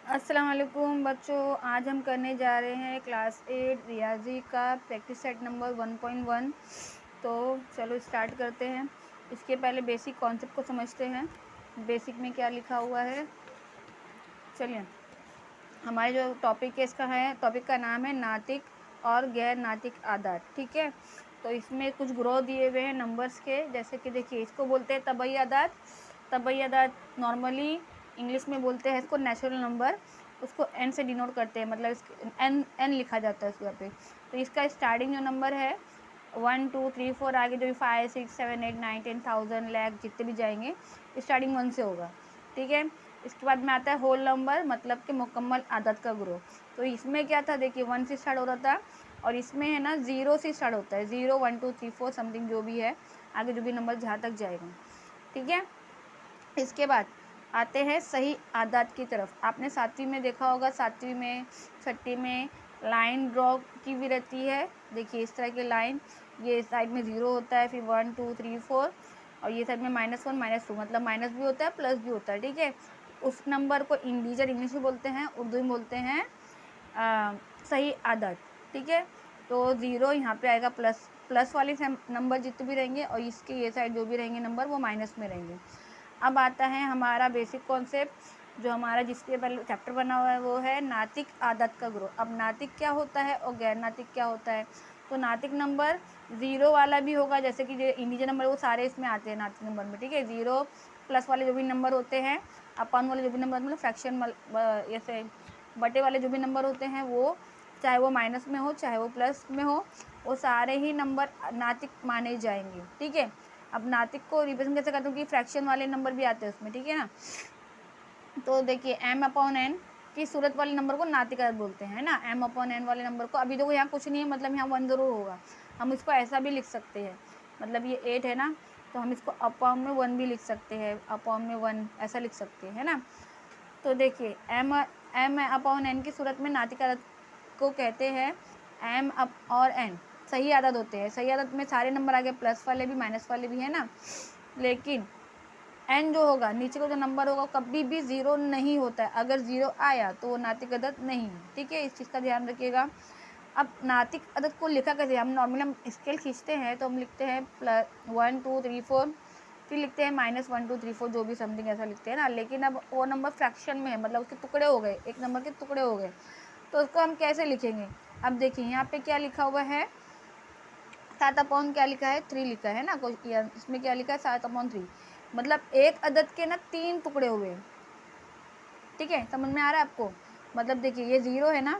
अस्सलाम वालेकुम बच्चों, आज हम करने जा रहे हैं क्लास 8 रियाजी का प्रैक्टिस सेट नंबर 1.1। तो चलो स्टार्ट करते हैं। इसके पहले बेसिक कॉन्सेप्ट को समझते हैं। बेसिक में क्या लिखा हुआ है, चलिए। हमारे जो टॉपिक है इसका है, टॉपिक का नाम है नातिक और गैर नातिक आदात। ठीक है, तो इसमें कुछ ग्रोथ दिए हुए हैं नंबर्स के, जैसे कि देखिए इसको बोलते हैं तबई आदात। तबई आदात नॉर्मली इंग्लिश में बोलते हैं इसको नेचुरल नंबर, उसको एन से डिनोट करते हैं, मतलब एन एन लिखा जाता है उसके पे। तो इसका स्टार्टिंग जो नंबर है 1 2 3 4 आगे जो भी 5 6 7 8 9 10 1000 लाख जितने भी जाएंगे स्टार्टिंग 1 से होगा। ठीक है, इसके बाद में आता है होल नंबर, मतलब कि मुकम्मल आदत का ग्रुप। तो इसमें क्या था, देखिए 1 से स्टार्ट हो रहा था, और इसमें है ना 0 से स्टार्ट होता है, 0 1 2 3 4 समथिंग जो भी है, आगे जो भी नंबर जहाँ तक जाएगा। ठीक है, इसके बाद आते हैं सही आदात की तरफ। आपने सातवीं में देखा होगा, सातवीं में छठी में लाइन ड्रॉ की भी रहती है। देखिए इस तरह की लाइन, ये साइड में 0 होता है, फिर 1 2 3 4, और ये साइड में -1 -2, मतलब माइनस भी होता है प्लस भी होता है। ठीक है, उस नंबर को इंटीजर इंग्लिश में बोलते हैं, उर्दू में बोलते हैं सही आदत। ठीक है, तो 0 यहाँ पे आएगा, प्लस वाले नंबर जितने भी रहेंगे, और इसके ये साइड जो भी रहेंगे नंबर वो माइनस में रहेंगे। अब आता है हमारा बेसिक कॉन्सेप्ट, जो हमारा जिसके पहले चैप्टर बना हुआ है वो है नातिक आदत का ग्रुप। अब नातिक क्या होता है और गैर नातिक क्या होता है। तो नातिक नंबर 0 वाला भी होगा, जैसे कि जो इंटीजर नंबर वो सारे इसमें आते हैं नातिक नंबर में। ठीक है, 0 प्लस वाले जो भी नंबर होते हैं, अपन वाले जो भी नंबर, मतलब फ्रैक्शन ऐसे बटे वाले जो भी नंबर होते हैं, वो चाहे वो माइनस में हो चाहे वो प्लस में हो, वो सारे ही नंबर नातिक माने जाएंगे। ठीक है, अब नातिक को रिप्रेजेंट कैसे करते हैं कि फ्रैक्शन वाले नंबर भी आते हैं उसमें। ठीक है ना, तो देखिए m/n की सूरत वाले नंबर को नातिक आदत बोलते हैं ना। m/n वाले नंबर को, अभी देखो यहाँ कुछ नहीं है, मतलब यहाँ 1 ज़रूर होगा। हम इसको ऐसा भी लिख सकते हैं, मतलब ये 8 है ना, तो हम इसको अपॉन में 1 भी लिख सकते हैं, अपॉन में 1 ऐसा लिख सकते हैं ना। तो देखिए m/n की सूरत में नातिक आदत को कहते हैं m और n सही आदत होते हैं। सही आदत में सारे नंबर आ गए, प्लस वाले भी माइनस वाले भी है ना, लेकिन n जो होगा, नीचे का जो नंबर होगा, कभी भी 0 नहीं होता है। अगर 0 आया तो वो नातिक आदत नहीं है। ठीक है, इस चीज़ का ध्यान रखिएगा। अब नातिक आदत को लिखा कैसे, हम नॉर्मली हम स्केल खींचते हैं तो हम लिखते हैं +1 2 3 4, फिर लिखते हैं -1 2 3 4 जो भी समथिंग ऐसा लिखते हैं ना। लेकिन अब वो नंबर फ्रैक्शन में है, मतलब उसके टुकड़े हो गए, एक नंबर के टुकड़े हो गए, तो उसको हम कैसे लिखेंगे। अब देखिए यहाँ पे क्या लिखा हुआ है, 7/, क्या लिखा है 3 लिखा है ना, इसमें क्या लिखा है 7/3, मतलब एक अदद के ना 3 टुकड़े हुए। ठीक है, समझ में आ रहा है आपको। मतलब देखिए ये 0 है ना,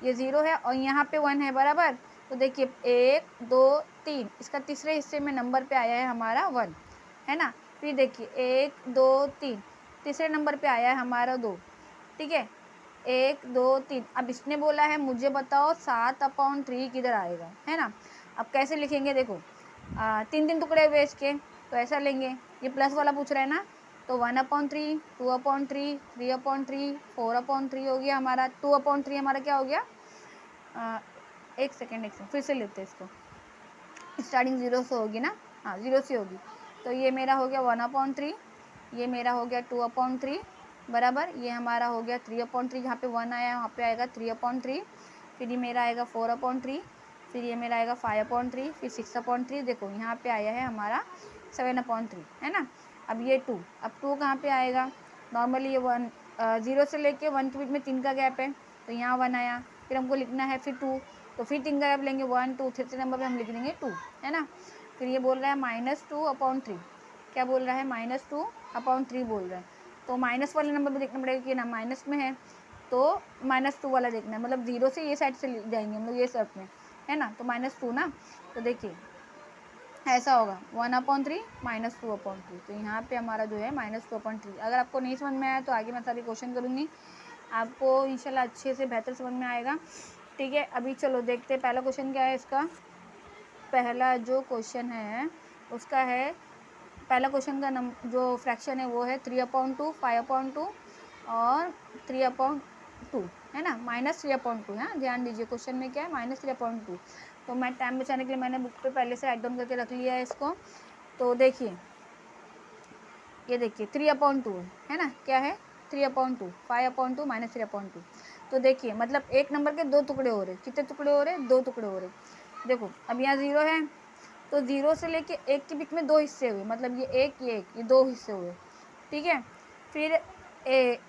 ये 0 है और यहाँ पे 1 है बराबर। तो देखिए 1 2 3, इसका तीसरे हिस्से में नंबर पे आया है हमारा 1, है ना। फिर देखिए 1 2 3, तीसरे नंबर पे आया है हमारा 2। ठीक है, 1 2 3, अब इसने बोला है मुझे बताओ 7/3 किधर आएगा, है ना। अब कैसे लिखेंगे, देखो 3 टुकड़े हुए इसके, तो ऐसा लेंगे, ये प्लस वाला पूछ रहा है ना, तो 1/3 2/3 3/3 4/3 हो गया हमारा। 2/3 हमारा क्या हो गया, एक सेकेंड फिर से लेते हैं इसको, स्टार्टिंग 0 से होगी ना, हाँ 0 से होगी। तो ये मेरा हो गया 1/3, ये मेरा हो गया 2/3 बराबर, ये हमारा हो गया 3/3, जहाँ पे 1 आया वहाँ पे आएगा 3/3, फिर ये मेरा आएगा 4/3, फिर ये मेरा आएगा 5/3, फिर 6/3। देखो यहाँ पे आया है हमारा 7/3, है ना। अब ये 2, अब 2 कहाँ पे आएगा, नॉर्मली ये 0 से लेके 1 के बीच में 3 का गैप है, तो यहाँ 1 आया, फिर हमको लिखना है फिर 2, तो फिर 3 का गैप लेंगे 1 2, तीसरे नंबर पे हम लिख देंगे 2, है ना। फिर ये बोल रहा है -2/3, क्या बोल रहा है -2/3 बोल रहा है। तो माइनस वाले नंबर पे देखना पड़ेगा कि ना माइनस में है, तो -2 वाला देखना है, मतलब 0 से ये साइड से जाएंगे हम लोग, ये सब में है ना, तो -2 ना। तो देखिए ऐसा होगा 1/3 -2/3, तो यहाँ पे हमारा जो है -2/3। अगर आपको नहीं समझ में आया तो आगे मैं सारी क्वेश्चन करूँगी, आपको इंशाल्लाह अच्छे से बेहतर समझ में आएगा। ठीक है, अभी चलो देखते हैं पहला क्वेश्चन क्या है इसका। पहला जो क्वेश्चन है उसका है, पहला क्वेश्चन का जो फ्रैक्शन है वो है 3/2 5/2 और 3/2, है ना, -3/2 है। ध्यान दीजिए क्वेश्चन में क्या है, -3/2। तो मैं टाइम बचाने के लिए मैंने बुक पे पहले से राइट डाउन करके रख लिया है इसको। तो देखिए ये देखिए 3/2 है ना, क्या है 3/2, 5/2 माइनस 3/2। तो देखिए मतलब एक नंबर के दो टुकड़े हो रहे, कितने टुकड़े हो रहे, दो टुकड़े हो रहे। देखो अब यहाँ 0 है तो 0 से लेके 1 के बीच में दो हिस्से हुए, मतलब ये एक, ये दो हिस्से हुए, ठीक है। फिर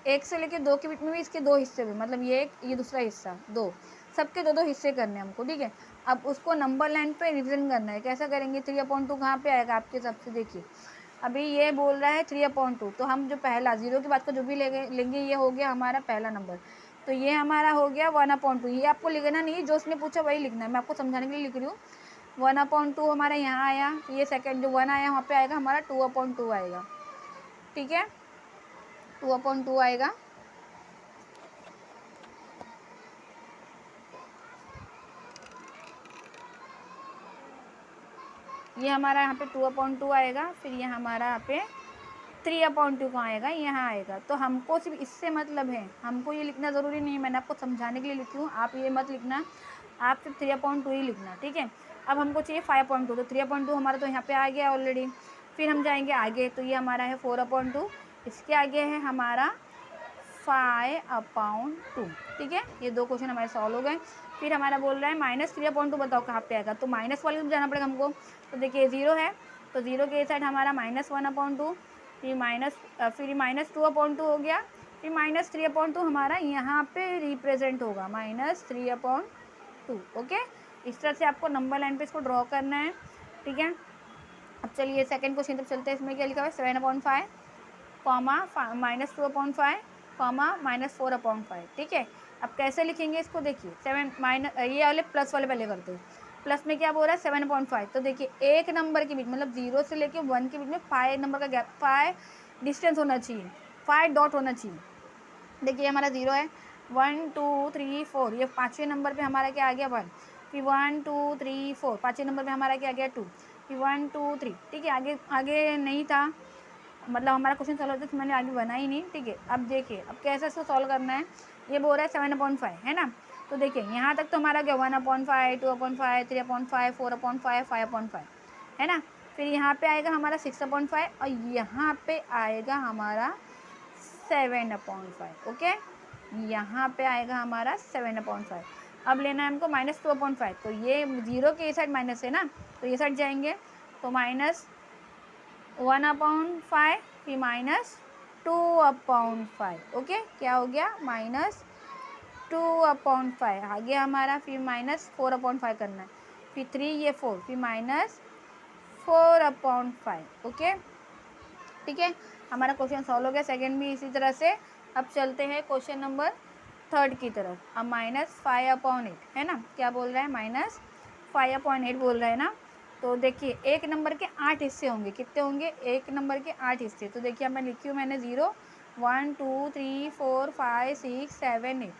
1 से लेके 2 के बीच में भी इसके दो हिस्से हुए, मतलब ये एक, ये दूसरा हिस्सा, दो, सबके दो दो हिस्से करने हैं हमको, ठीक है। अब उसको नंबर लाइन पे रिप्रेजेंट करना है, कैसा करेंगे, 3/2 कहाँ पे आएगा आपके हिसाब से, देखिए अभी ये बोल रहा है 3/2, तो हम जो पहला 0 के बाद का जो भी लेंगे ये हो गया हमारा पहला नंबर, तो ये हमारा हो गया 1/2। ये आपको लिखना नहीं है, जो उसने पूछा वही लिखना है, मैं आपको समझाने के लिए लिख रही हूँ। 1/2 हमारा यहाँ आया, ये सेकंड जो 1 आया वहाँ पे आएगा हमारा 2/2 आएगा, ठीक है, 2/2 आएगा। ये हमारा यहाँ पे 2/2 आएगा, फिर ये हमारा यहाँ पे 3/2 कहाँ आएगा, यहाँ आएगा। तो हमको सिर्फ इससे मतलब है, हमको ये लिखना ज़रूरी नहीं है, मैंने आपको समझाने के लिए लिखी हूँ, आप ये मत लिखना, आप सिर्फ 3/2 ही लिखना, ठीक है। अब हमको चाहिए 5/2, तो 3/2 हमारा तो यहाँ पे आ गया ऑलरेडी। फिर हम जाएंगे आगे, तो ये हमारा है 4/2, इसके आगे है हमारा 5/2, ठीक है। ये दो क्वेश्चन हमारे सॉल्व हो गए। फिर हमारा बोल रहा है -3/2 बताओ कहाँ पे आएगा, तो माइनस वाले में जाना पड़ेगा हमको। तो देखिए 0 है, तो 0 के साइड हमारा -1/2, फिर -2/2 हो गया, फिर -3/2 हमारा यहाँ पे रिप्रेजेंट होगा, -3/2, ओके। इस तरह से आपको नंबर लाइन पे इसको ड्रॉ करना है, ठीक है। अब चलिए सेकंड क्वेश्चन तक चलते हैं। इसमें क्या लिखा हुआ है, 7/5 कॉमा -2/5 कॉमा -4/5, ठीक है। अब कैसे लिखेंगे इसको, देखिए 7 ये वाले प्लस वाले पहले करते हैं। प्लस में क्या बोल रहा है 7/5, तो देखिए एक नंबर के बीच मतलब 0 से लेके 1 के बीच में 5 नंबर का गैप, 5 डिस्टेंस होना चाहिए, 5 डॉट होना चाहिए। देखिए हमारा 0 है, 1 2 3 4, ये पाँचवें नंबर पे हमारा क्या आ गया 1, फिर 1 2 3 4, पाँचवें नंबर पे हमारा क्या आ गया 2, फिर 1 2 3, ठीक है। आगे आगे नहीं था, मतलब हमारा क्वेश्चन सॉल्व होता है तो मैंने आगे बना ही नहीं, ठीक है। अब देखिए अब कैसे इसको सॉल्व करना है, ये बोल रहा है 7/5 है ना, तो देखिए यहाँ तक तो हमारा क्या 1/5 2/5 3/5 4/5 5/5 है ना। फिर यहाँ पे आएगा हमारा 6/5 और यहाँ पे आएगा हमारा 7/5, ओके। यहाँ पे आएगा हमारा 7/5। अब लेना है हमको -2/5, तो ये 0 के साइड माइनस है ना, तो ये साइड जाएंगे, तो -1/5 फिर -2/5, ओके। क्या हो गया, -2/5 आ गया हमारा, फिर -4/5 करना है, फिर 3 ये 4, फिर -4/5, ओके, ठीक है। हमारा क्वेश्चन सॉल्व हो गया, सेकंड भी इसी तरह से। अब चलते हैं क्वेश्चन नंबर थर्ड की तरफ। अब -5/8 है ना, क्या बोल रहा है, -5/8 बोल रहा है ना। तो देखिए एक नंबर के 8 हिस्से होंगे, कितने होंगे, एक नंबर के 8 हिस्से। तो देखिए मैं लिखी हूँ मैंने 0 1 2 3 4 5 6 7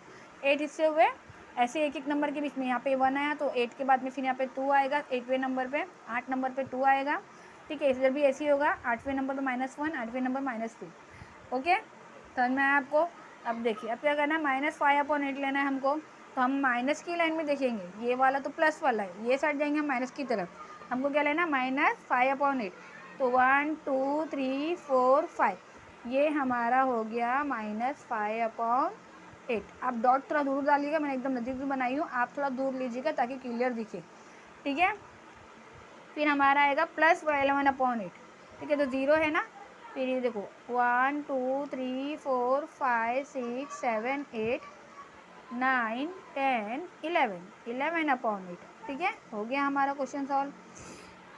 8 हिस्से हुए। ऐसे एक एक नंबर के बीच में यहाँ पे 1 आया तो 8 के बाद में फिर यहाँ पे 2 आएगा, 8वें नंबर पे 8 नंबर पे 2 आएगा, ठीक है। इधर भी ऐसे ही होगा, 8वें नंबर पे -1, 8वें नंबर -2, ओके। समझ में आया आपको। अब देखिए अब क्या करना है, -5/8 लेना है हमको, तो हम माइनस की लाइन में देखेंगे, ये वाला तो प्लस वाला है, ये साइड जाएंगे हम माइनस की तरफ। हमको क्या लेना, -5/8, तो 1 2 3 4 5, ये हमारा हो गया -5/8। आप डॉट थोड़ा दूर डालिएगा, मैंने एकदम नज़दीक बनाई हूँ, आप थोड़ा दूर लीजिएगा ताकि क्लियर दिखे, ठीक है। फिर हमारा आएगा +11/8, ठीक है, तो 0 है ना। फिर ये देखो 1 2 3 4 5 6 7 8 9 10 11/8, ठीक है। हो गया हमारा क्वेश्चन सॉल्व,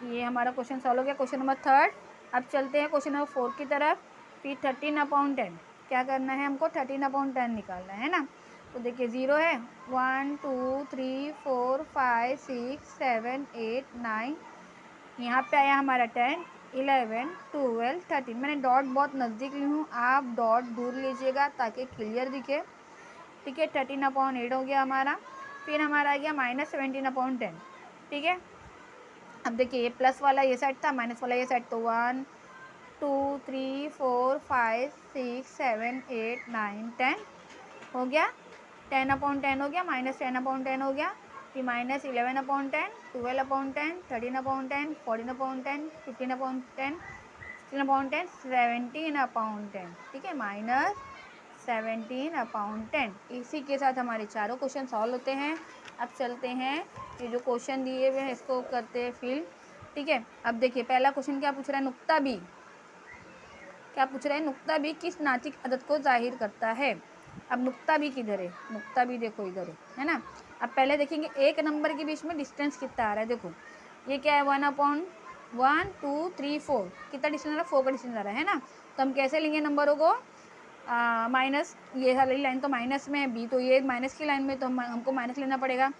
ये हमारा क्वेश्चन सॉल्व हो गया, क्वेश्चन नंबर थर्ड। अब चलते हैं क्वेश्चन नंबर 4 की तरफ। फिर 13/10 क्या करना है हमको, 13/10 निकालना है ना। तो देखिए 0 है, 1 2 3 4 5 6 7 8 9, यहाँ पे आया हमारा 10 11 12 13। मैंने डॉट बहुत नज़दीक ली हूँ, आप डॉट दूर लीजिएगा ताकि क्लियर दिखे, ठीक है। 13/8 हो गया हमारा। फिर हमारा आ गया -17/10, ठीक है। अब देखिए ये प्लस वाला ये साइड था, माइनस वाला ये साइड, तो 1 2 3 4 5 6 7 8 9 10 हो गया, 10/10 हो गया, -10/10 हो गया, फिर -11/10 12/10 13/10 14/10 15/10 16/10 17/10, ठीक है, 17/10। इसी के साथ हमारे चारों क्वेश्चन सॉल्व होते हैं। अब चलते हैं, ये जो क्वेश्चन दिए हुए हैं इसको करते हैं फिल। ठीक है, अब देखिए पहला क्वेश्चन क्या पूछ रहा है, नुक्ता बी क्या पूछ रहा है, नुक्ता बी किस नातिक अदद को जाहिर करता है। अब नुक्ता बी किधर है, नुक्ता बी देखो इधर है ना। अब पहले देखेंगे एक नंबर के बीच में डिस्टेंस कितना आ रहा है। देखो ये क्या है, 1/1 2 3 4, कितना डिस्टेंस आ रहा है, 4 का डिस्टेंस आ रहा है ना। तो हम कैसे लेंगे नंबरों को, माइनस, ये वाली लाइन तो माइनस में है बी, तो ये माइनस की लाइन में, तो हमको माइनस लेना पड़ेगा।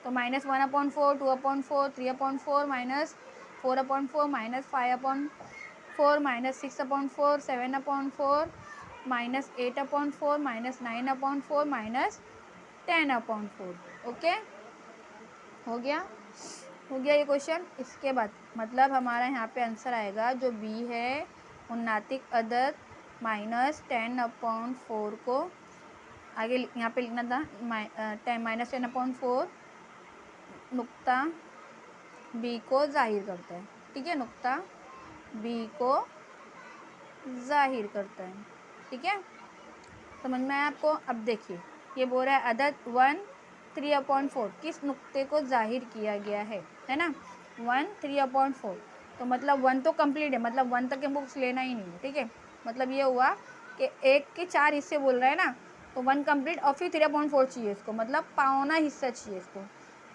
तो -1/4 2/4 3/4 -4/4 -5/4 -6/4 7/4 -8/4 -9/4 -10/4। ओके, हो गया ये क्वेश्चन। इसके बाद मतलब हमारा यहाँ पे आंसर आएगा जो बी है, उन्नातिक अदद -10/4 को आगे यहाँ पे लिखना था, -10/4 नुक्ता बी को जाहिर करता है। ठीक है, नुक्ता बी को जाहिर करता है। ठीक है, समझ में आया आपको। अब देखिए ये बोल रहा है अदद 1 3/4 किस नुक्ते को जाहिर किया गया है ना। 1 3/4 तो मतलब 1 तो कंप्लीट है, मतलब 1 तक हमको कुछ लेना ही नहीं है। ठीक है, मतलब ये हुआ कि 1 के 4 हिस्से बोल रहा है ना, तो 1 कंप्लीट और फिर 3/4 चाहिए इसको, मतलब पौना हिस्सा चाहिए इसको,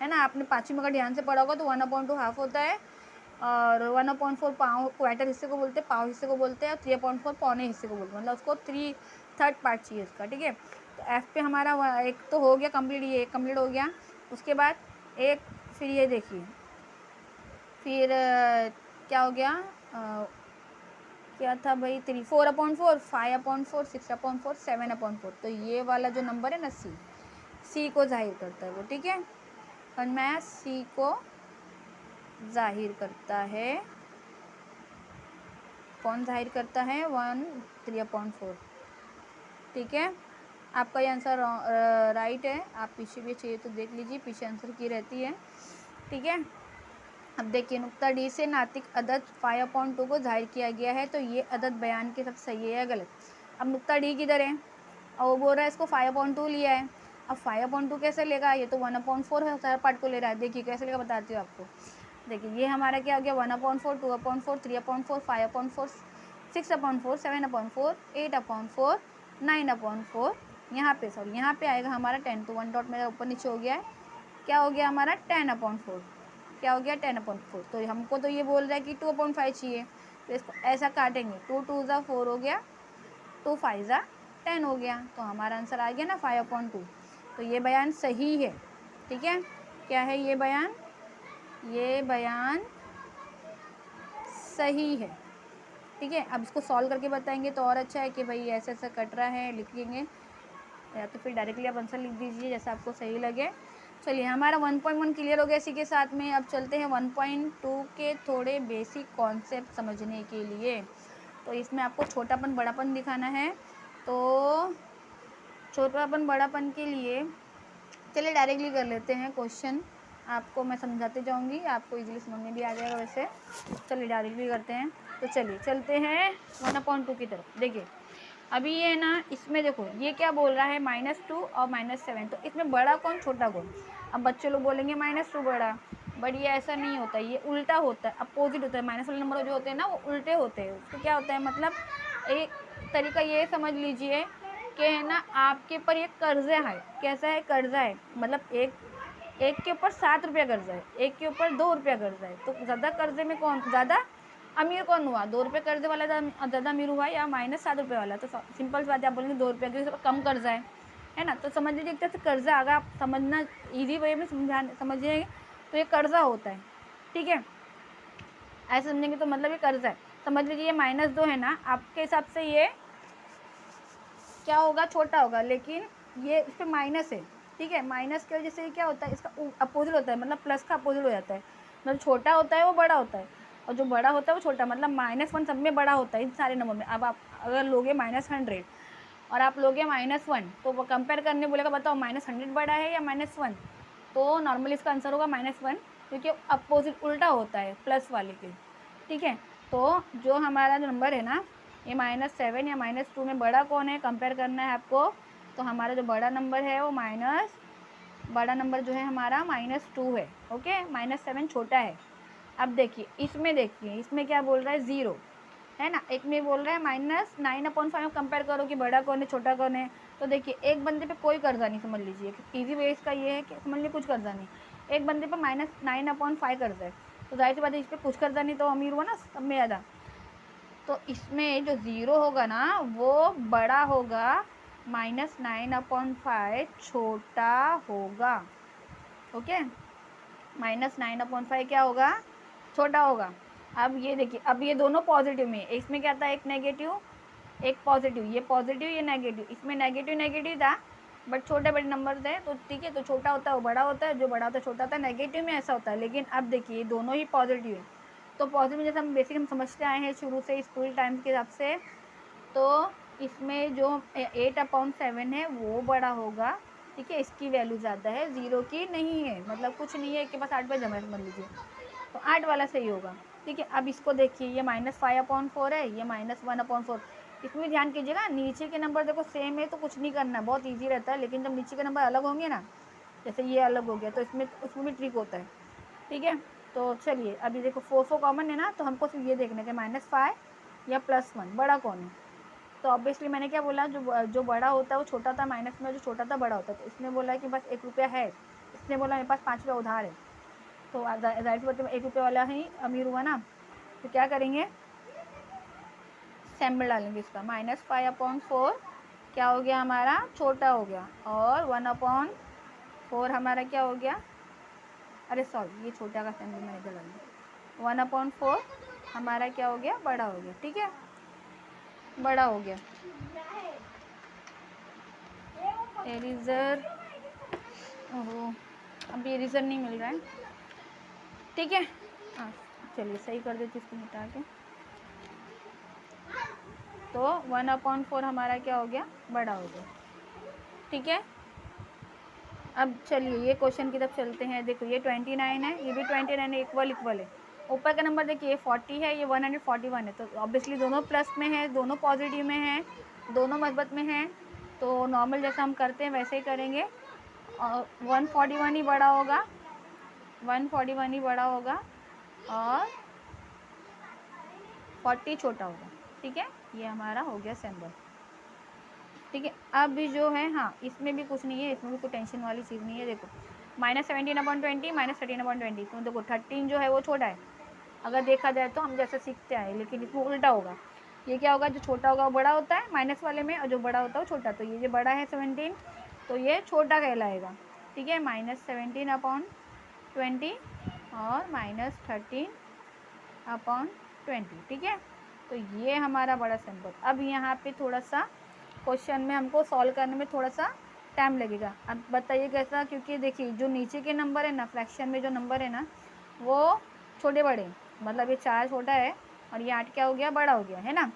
है ना। आपने पाँचवीं में अगर ध्यान से पढ़ा होगा तो 1/2 हाफ होता है, और 1/4 पाँव क्वार्टर हिस्से को बोलते हैं, पाँव हिस्से को बोलते हैं, और 3/4 पौने हिस्से को बोलते हैं, मतलब उसको 3/3 पार्ट चाहिए इसका। ठीक है, तो एफ पे हमारा एक तो हो गया कंप्लीट, ये एक कंप्लीट हो गया। उसके बाद एक, फिर ये देखिए फिर क्या हो गया, क्या था भाई, 4/4 5/4 6/4 7/4, तो ये वाला जो नंबर है ना सी को जाहिर करता है वो। ठीक है, और मैं सी को जाहिर करता है, कौन जाहिर करता है, 1 3/4। ठीक है, आपका ये आंसर राइट है। आप पीछे भी चाहिए तो देख लीजिए, पीछे आंसर की रहती है। ठीक है, अब देखिए नुक्ता डी से नातिक अदद 5/2 को जाहिर किया गया है, तो ये अदद बयान के सब सही है या गलत। अब नुक्ता डी किधर है, और वो बोल रहा है इसको 5/2 लिया है। अब 5/2 कैसे लेगा, ये तो 1/4 है, हर पार्ट को ले रहा है। देखिए कैसे लेगा बताती हूँ आपको। देखिए ये हमारा क्या हो गया, 1/4 2/4 3/4 5/4 6/4 7/4 8/4 9/4, यहाँ पे सॉरी यहाँ पे आएगा हमारा 10, तो 1 डॉट मेरा ऊपर नीचे हो गया है, क्या हो गया हमारा 10/4, क्या हो गया 10/4। तो हमको तो ये बोल रहा है कि 2/5 चाहिए, तो इसको ऐसा काटेंगे, 2 2 ज़ा 4 हो गया, 2 5 ज़ा 10 हो गया, तो हमारा आंसर आ गया ना 5/2। तो ये बयान सही है। ठीक है, क्या है ये बयान सही है। ठीक है, अब इसको सॉल्व करके बताएंगे तो और अच्छा है कि भाई ऐसा ऐसा कट रहा है, लिखेंगे, या तो फिर डायरेक्टली आप आंसर लिख दीजिए जैसा आपको सही लगे। चलिए हमारा 1.1 क्लियर हो गया इसी के साथ में। अब चलते हैं 1.2 के थोड़े बेसिक कॉन्सेप्ट समझने के लिए। तो इसमें आपको छोटापन बड़ापन दिखाना है, तो छोटापन बड़ापन के लिए चलिए डायरेक्टली कर लेते हैं क्वेश्चन, आपको मैं समझाते जाऊंगी, आपको इजीली समझ में भी आ जाएगा वैसे। चलिए डायरेक्टली करते हैं, तो चलिए चलते हैं 1/2 की तरफ। देखिए अभी ये ना, इसमें देखो ये क्या बोल रहा है, -2 और -7, तो इसमें बड़ा कौन छोटा कौन। अब बच्चे लोग बोलेंगे -2 बड़ा, बट ये ऐसा नहीं होता, ये उल्टा होता है, अपोजिट होता है। माइनस वाले नंबर जो होते हैं ना वो उल्टे होते हैं। उसको क्या होता है, मतलब एक तरीका ये समझ लीजिए कि है ना, आपके ऊपर एक कर्जा है। कैसा है, कर्जा है, मतलब एक के ऊपर 7 रुपया कर्जा है, एक के ऊपर 2 रुपया कर्जा है, तो ज़्यादा कर्जे में कौन ज़्यादा अमीर कौन हुआ, 2 रुपये कर्जे वाला ज़्यादा अमीर हुआ या -7 रुपये वाला। तो सिंपल सी बात है, आप बोलेंगे 2 रुपये क्योंकि कम कर्जा है ना। तो समझ लीजिए एक तरह से कर्जा, अगर आप समझना ईजी वे में समझिए तो ये कर्जा होता है। ठीक है, ऐसे समझेंगे तो मतलब ये कर्जा है। समझ लीजिए ये -2 है ना, आपके हिसाब से ये क्या होगा, छोटा होगा, लेकिन ये इस पर माइनस है। ठीक है, माइनस की वजह से क्या होता है, इसका अपोजिट होता है, मतलब प्लस का अपोजिट हो जाता है। मतलब छोटा होता है वो बड़ा होता है, और जो बड़ा होता है वो छोटा, मतलब -1 सब में बड़ा होता है इन सारे नंबर में। अब आप अगर लोगे -100 और आप लोगे -1, तो वो कंपेयर करने बोलेगा बताओ -100 बड़ा है या -1, तो नॉर्मली इसका आंसर होगा -1, क्योंकि अपोजिट उल्टा होता है प्लस वाले के। ठीक है, तो जो हमारा नंबर है ना ये -7 या -2 में बड़ा कौन है कंपेयर करना है आपको। तो हमारा जो बड़ा नंबर है वो बड़ा नंबर जो है हमारा -2 है। ओके, -7 छोटा है। अब देखिए इसमें क्या बोल रहा है 0 है ना, एक में बोल रहा है -9/5 कंपेयर करो कि बड़ा कौन है छोटा कौन है। तो देखिए एक बंदे पे कोई कर्जा नहीं, समझ लीजिए इजी वे इसका ये है कि समझ लीजिए कुछ कर्जा नहीं, एक बंदे पे -9/5 कर्जा है। तो जाहिर सी बात है इस पर कुछ कर्जा नहीं तो अमीर हुआ ना सब में ज़्यादा। तो इसमें जो 0 होगा ना वो बड़ा होगा, -9/5 छोटा होगा। ओके, -9/5 क्या होगा, छोटा होगा। अब ये देखिए, अब ये दोनों पॉजिटिव में, इसमें क्या था, एक नेगेटिव एक पॉजिटिव, ये पॉजिटिव ये नेगेटिव, इसमें नेगेटिव नेगेटिव था बट छोटे बड़े नंबर थे तो ठीक है, तो छोटा होता है वो बड़ा होता है, जो बड़ा होता है छोटा होता है, नेगेटिव में ऐसा होता है। लेकिन अब देखिए दोनों ही पॉजिटिव है, तो पॉजिटिव जैसे हम बेसिक हम समझते आए हैं शुरू से स्कूल टाइम के हिसाब से, तो इसमें जो 8/7 है वो बड़ा होगा। ठीक है, इसकी वैल्यू ज़्यादा है, 0 की नहीं है, मतलब कुछ नहीं है कि बस 8 पे जमा समझ लीजिए, तो 8 वाला सही होगा। ठीक है, अब इसको देखिए ये -5/4 है, ये -1/4। इसमें ध्यान कीजिएगा नीचे के नंबर देखो सेम है तो कुछ नहीं करना, बहुत ईजी रहता है। लेकिन जब नीचे के नंबर अलग होंगे ना, जैसे ये अलग हो गया, तो उसमें भी ट्रिक होता है। ठीक है, तो चलिए अभी देखो 4 कॉमन है ना, तो हमको सिर्फ ये देखना है कि -5 या +1 बड़ा कौन है। तो ऑब्वियसली मैंने क्या बोला, जो बड़ा होता है वो छोटा था माइनस में, जो छोटा था बड़ा होता है। तो इसने बोला कि बस 1 रुपया है, इसने बोला मेरे पास 5 रुपया उधार है, तो जाहिर सी बात है 1 रुपये वाला ही अमीर हुआ ना। तो क्या करेंगे, सैम्बल डालेंगे इसका, -5/4 क्या हो गया हमारा, छोटा हो गया, और 1/4 हमारा क्या हो गया, अरे सॉरी ये छोटा का सैम्बल मैंने इधर डाल दिया, 1/4 हमारा क्या हो गया, बड़ा हो गया। ठीक है, बड़ा हो गया। एरिजर, ओहो अब एरिजर नहीं मिल रहा है। ठीक है, हाँ चलिए सही कर देती इसको मिटा के। तो 1/4 हमारा क्या हो गया, बड़ा हो गया। ठीक है, अब चलिए ये क्वेश्चन की तरफ चलते हैं। देखो ये 29 है, ये भी 29 है, इक्वल है। ऊपर का नंबर देखिए 40 है, ये 141 है, तो ऑब्वियसली दोनों प्लस में है, दोनों पॉजिटिव में है, दोनों मस्बत में है। तो नॉर्मल जैसा हम करते हैं वैसे ही करेंगे, और 141 ही बड़ा होगा, 141 ही बड़ा होगा, और 40 छोटा होगा। ठीक है, ये हमारा हो गया सिंबल। ठीक है, अब भी जो है, हाँ इसमें भी कुछ नहीं है, इसमें भी कोई टेंशन वाली चीज़ नहीं है। देखो -17/20 -13/20, तो देखो 13 जो है वो छोटा है अगर देखा जाए तो, हम जैसे सीखते आए, लेकिन इसमें उल्टा होगा। ये क्या होगा, जो छोटा होगा वो बड़ा होता है माइनस वाले में, और जो बड़ा होता है वो छोटा। तो ये जो बड़ा है 17, तो ये छोटा कहलाएगा। ठीक है, -17/20 और -13/20। ठीक है, तो ये हमारा बड़ा सिंबल। अब यहाँ पे थोड़ा सा क्वेश्चन में हमको सॉल्व करने में थोड़ा सा टाइम लगेगा। अब बताइए कैसा, क्योंकि देखिए जो नीचे के नंबर है ना, फ्रैक्शन में जो नंबर है ना वो छोटे बड़े, मतलब ये 4 छोटा है और ये 8 क्या हो गया, बड़ा हो गया है ना।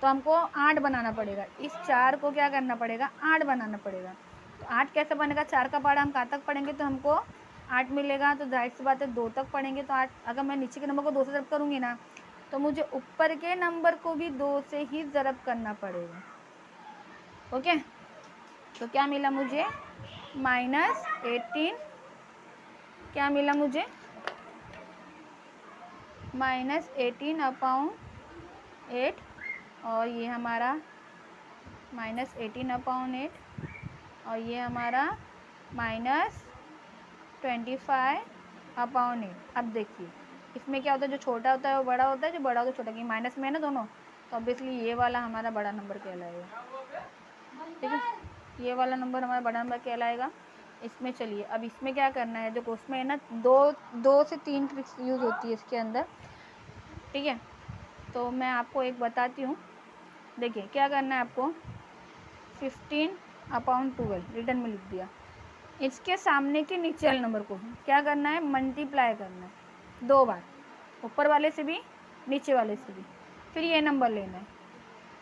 तो हमको 8 बनाना पड़ेगा, इस 4 को क्या करना पड़ेगा, 8 बनाना पड़ेगा। तो 8 कैसे बनेगा, 4 का पहाड़ा हम कहाँ तक पढ़ेंगे तो हमको 8 मिलेगा। तो जाहिर सी बात है 2 तक पढ़ेंगे, तो 8 अगर मैं नीचे के नंबर को 2 से ज़रब करूँगी ना, तो मुझे ऊपर के नंबर को भी 2 से ही ज़रब करना पड़ेगा। ओके, तो क्या मिला मुझे, -18, क्या मिला मुझे, -18/8, और ये हमारा -18/8, और ये हमारा -25/8। अब देखिए इसमें क्या होता है, जो छोटा होता है वो बड़ा होता है, जो बड़ा होता है छोटा, कि माइनस में है ना दोनों, तो ऑब्वियसली ये वाला हमारा बड़ा नंबर कहलाएगा। ठीक है, ये वाला नंबर हमारा बड़ा नंबर कहलाएगा। इसमें चलिए अब इसमें क्या करना है, देखो उसमें है ना 2 से 3 ट्रिक्स यूज़ होती है इसके अंदर। ठीक है, तो मैं आपको एक बताती हूँ। देखिए क्या करना है आपको, 15/12 रिटर्न में लिख दिया, इसके सामने के नीचे वाले नंबर को क्या करना है, मल्टीप्लाई करना है 2 बार, ऊपर वाले से भी नीचे वाले से भी। फिर ये नंबर लेना है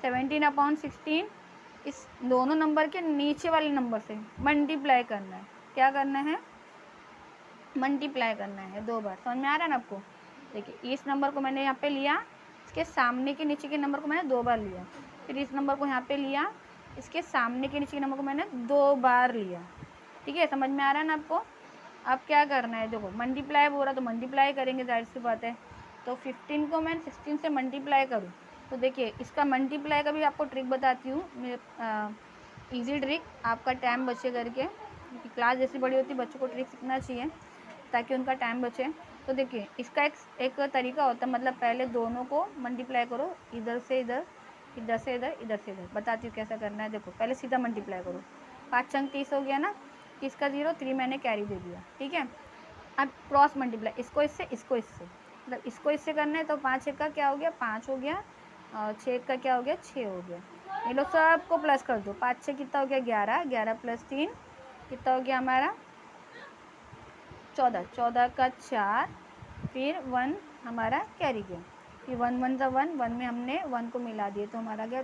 17/16, इस दोनों नंबर के नीचे वाले नंबर से मल्टीप्लाई करना है। क्या करना है, मल्टीप्लाई करना है 2 बार। समझ में आ रहा है ना आपको। देखिए इस नंबर को मैंने यहाँ पे लिया इसके सामने के नीचे के नंबर को मैंने 2 बार लिया, फिर इस नंबर को यहाँ पे लिया, इसके सामने के नीचे के नंबर को मैंने 2 बार लिया। ठीक है, समझ में आ रहा है ना आपको। अब क्या करना है, देखो मल्टीप्लाई हो रहा तो मल्टीप्लाई करेंगे, जाहिर सी बात है। तो 15 को मैं 16 से मल्टीप्लाई करूँ तो देखिए इसका मल्टीप्लाई का भी आपको ट्रिक बताती हूँ, ईजी ट्रिक, आपका टाइम बचे करके, क्योंकि क्लास जैसी बड़ी होती है बच्चों को ट्रिक सीखना चाहिए ताकि उनका टाइम बचे। तो देखिए इसका एक तरीका होता है, मतलब पहले दोनों को मल्टीप्लाई करो, इधर से इधर, इधर से इधर, इधर से इधर। बताती हूँ कैसा करना है। देखो पहले सीधा मल्टीप्लाई करो, 5 छंग 30 हो गया ना, 30 का 0, 3 मैंने कैरी दे दिया। ठीक है, अब क्रॉस मल्टीप्लाई, इसको इससे, इसको इससे, मतलब इसको इससे करना है। तो 5 एक का क्या हो गया, 5 हो गया, और 6 का क्या हो गया, 6 हो गया। ये लोग सबको प्लस कर दो, 5 6 कितना हो गया, 11, 11 प्लस 3 कितना हो गया हमारा, 14, 14 का 4, फिर 1 हमारा कैरी गया, फिर 1 1 ज़ा 1, 1 में हमने 1 को मिला दिए तो हमारा गया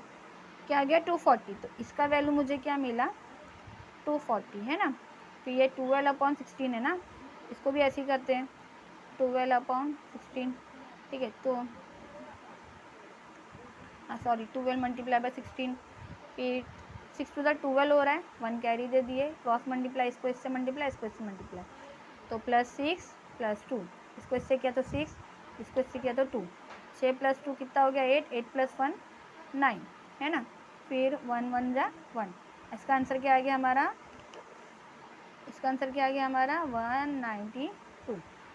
क्या गया, 240। तो इसका वैल्यू मुझे क्या मिला, 240 है ना। फिर ये 12/16 है ना, इसको भी ऐसे ही करते हैं, 12/16। ठीक है, तो सॉरी 12 मल्टीप्लाई बाय 16, फिर 6 टू द 12 हो रहा है, 1 कैरी दे दिए, क्रॉस मल्टीप्लाई, इसको इससे मल्टीप्लाई, इसको इससे मल्टीप्लाई, तो +6 + 2, इसको इससे किया तो 6, इसको इससे किया तो 2, 6 + 2 कितना हो गया, 8, 8 + 1 9 है ना। फिर 1 1 ज़ा 1, इसका आंसर क्या आ गया हमारा, इसका आंसर क्या आ गया हमारा 192।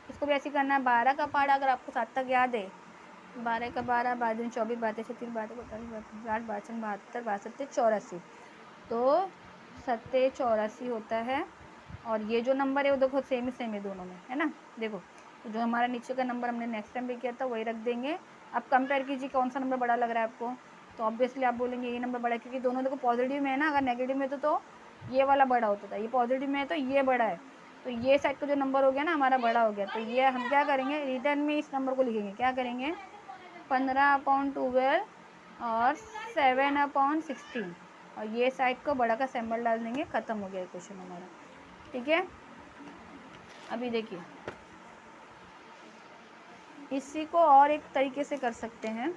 इसको भी ऐसे करना है। 12 का पहाड़ा अगर आपको 7 तक याद है, 12 का 12, 12 दूनी 24, 12 36, 12 45, 60, 62, 62, 84, तो 84 होता है। और ये जो नंबर है वो देखो सेम ही सेम है दोनों में, है ना। देखो तो जो हमारा नीचे का नंबर हमने नेक्स्ट टाइम पे किया था वही रख देंगे। अब कंपेयर कीजिए कौन सा नंबर बड़ा लग रहा है आपको, तो ऑब्वियसली आप बोलेंगे ये नंबर बड़ा है, क्योंकि दोनों देखो पॉजिटिव में है ना। अगर नेगेटिव में तो ये वाला बड़ा होता था, ये पॉजिटिव में है तो ये बड़ा है, तो ये साइड का जो नंबर हो गया ना हमारा बड़ा हो गया। तो ये हम क्या करेंगे, रिटर्न में इस नंबर को लिखेंगे, क्या करेंगे, 15/12 और 7/16, और ये साइड को बड़ा का सिंबल डाल देंगे, ख़त्म हो गया क्वेश्चन हमारा। ठीक है, अभी देखिए इसी को और एक तरीके से कर सकते हैं।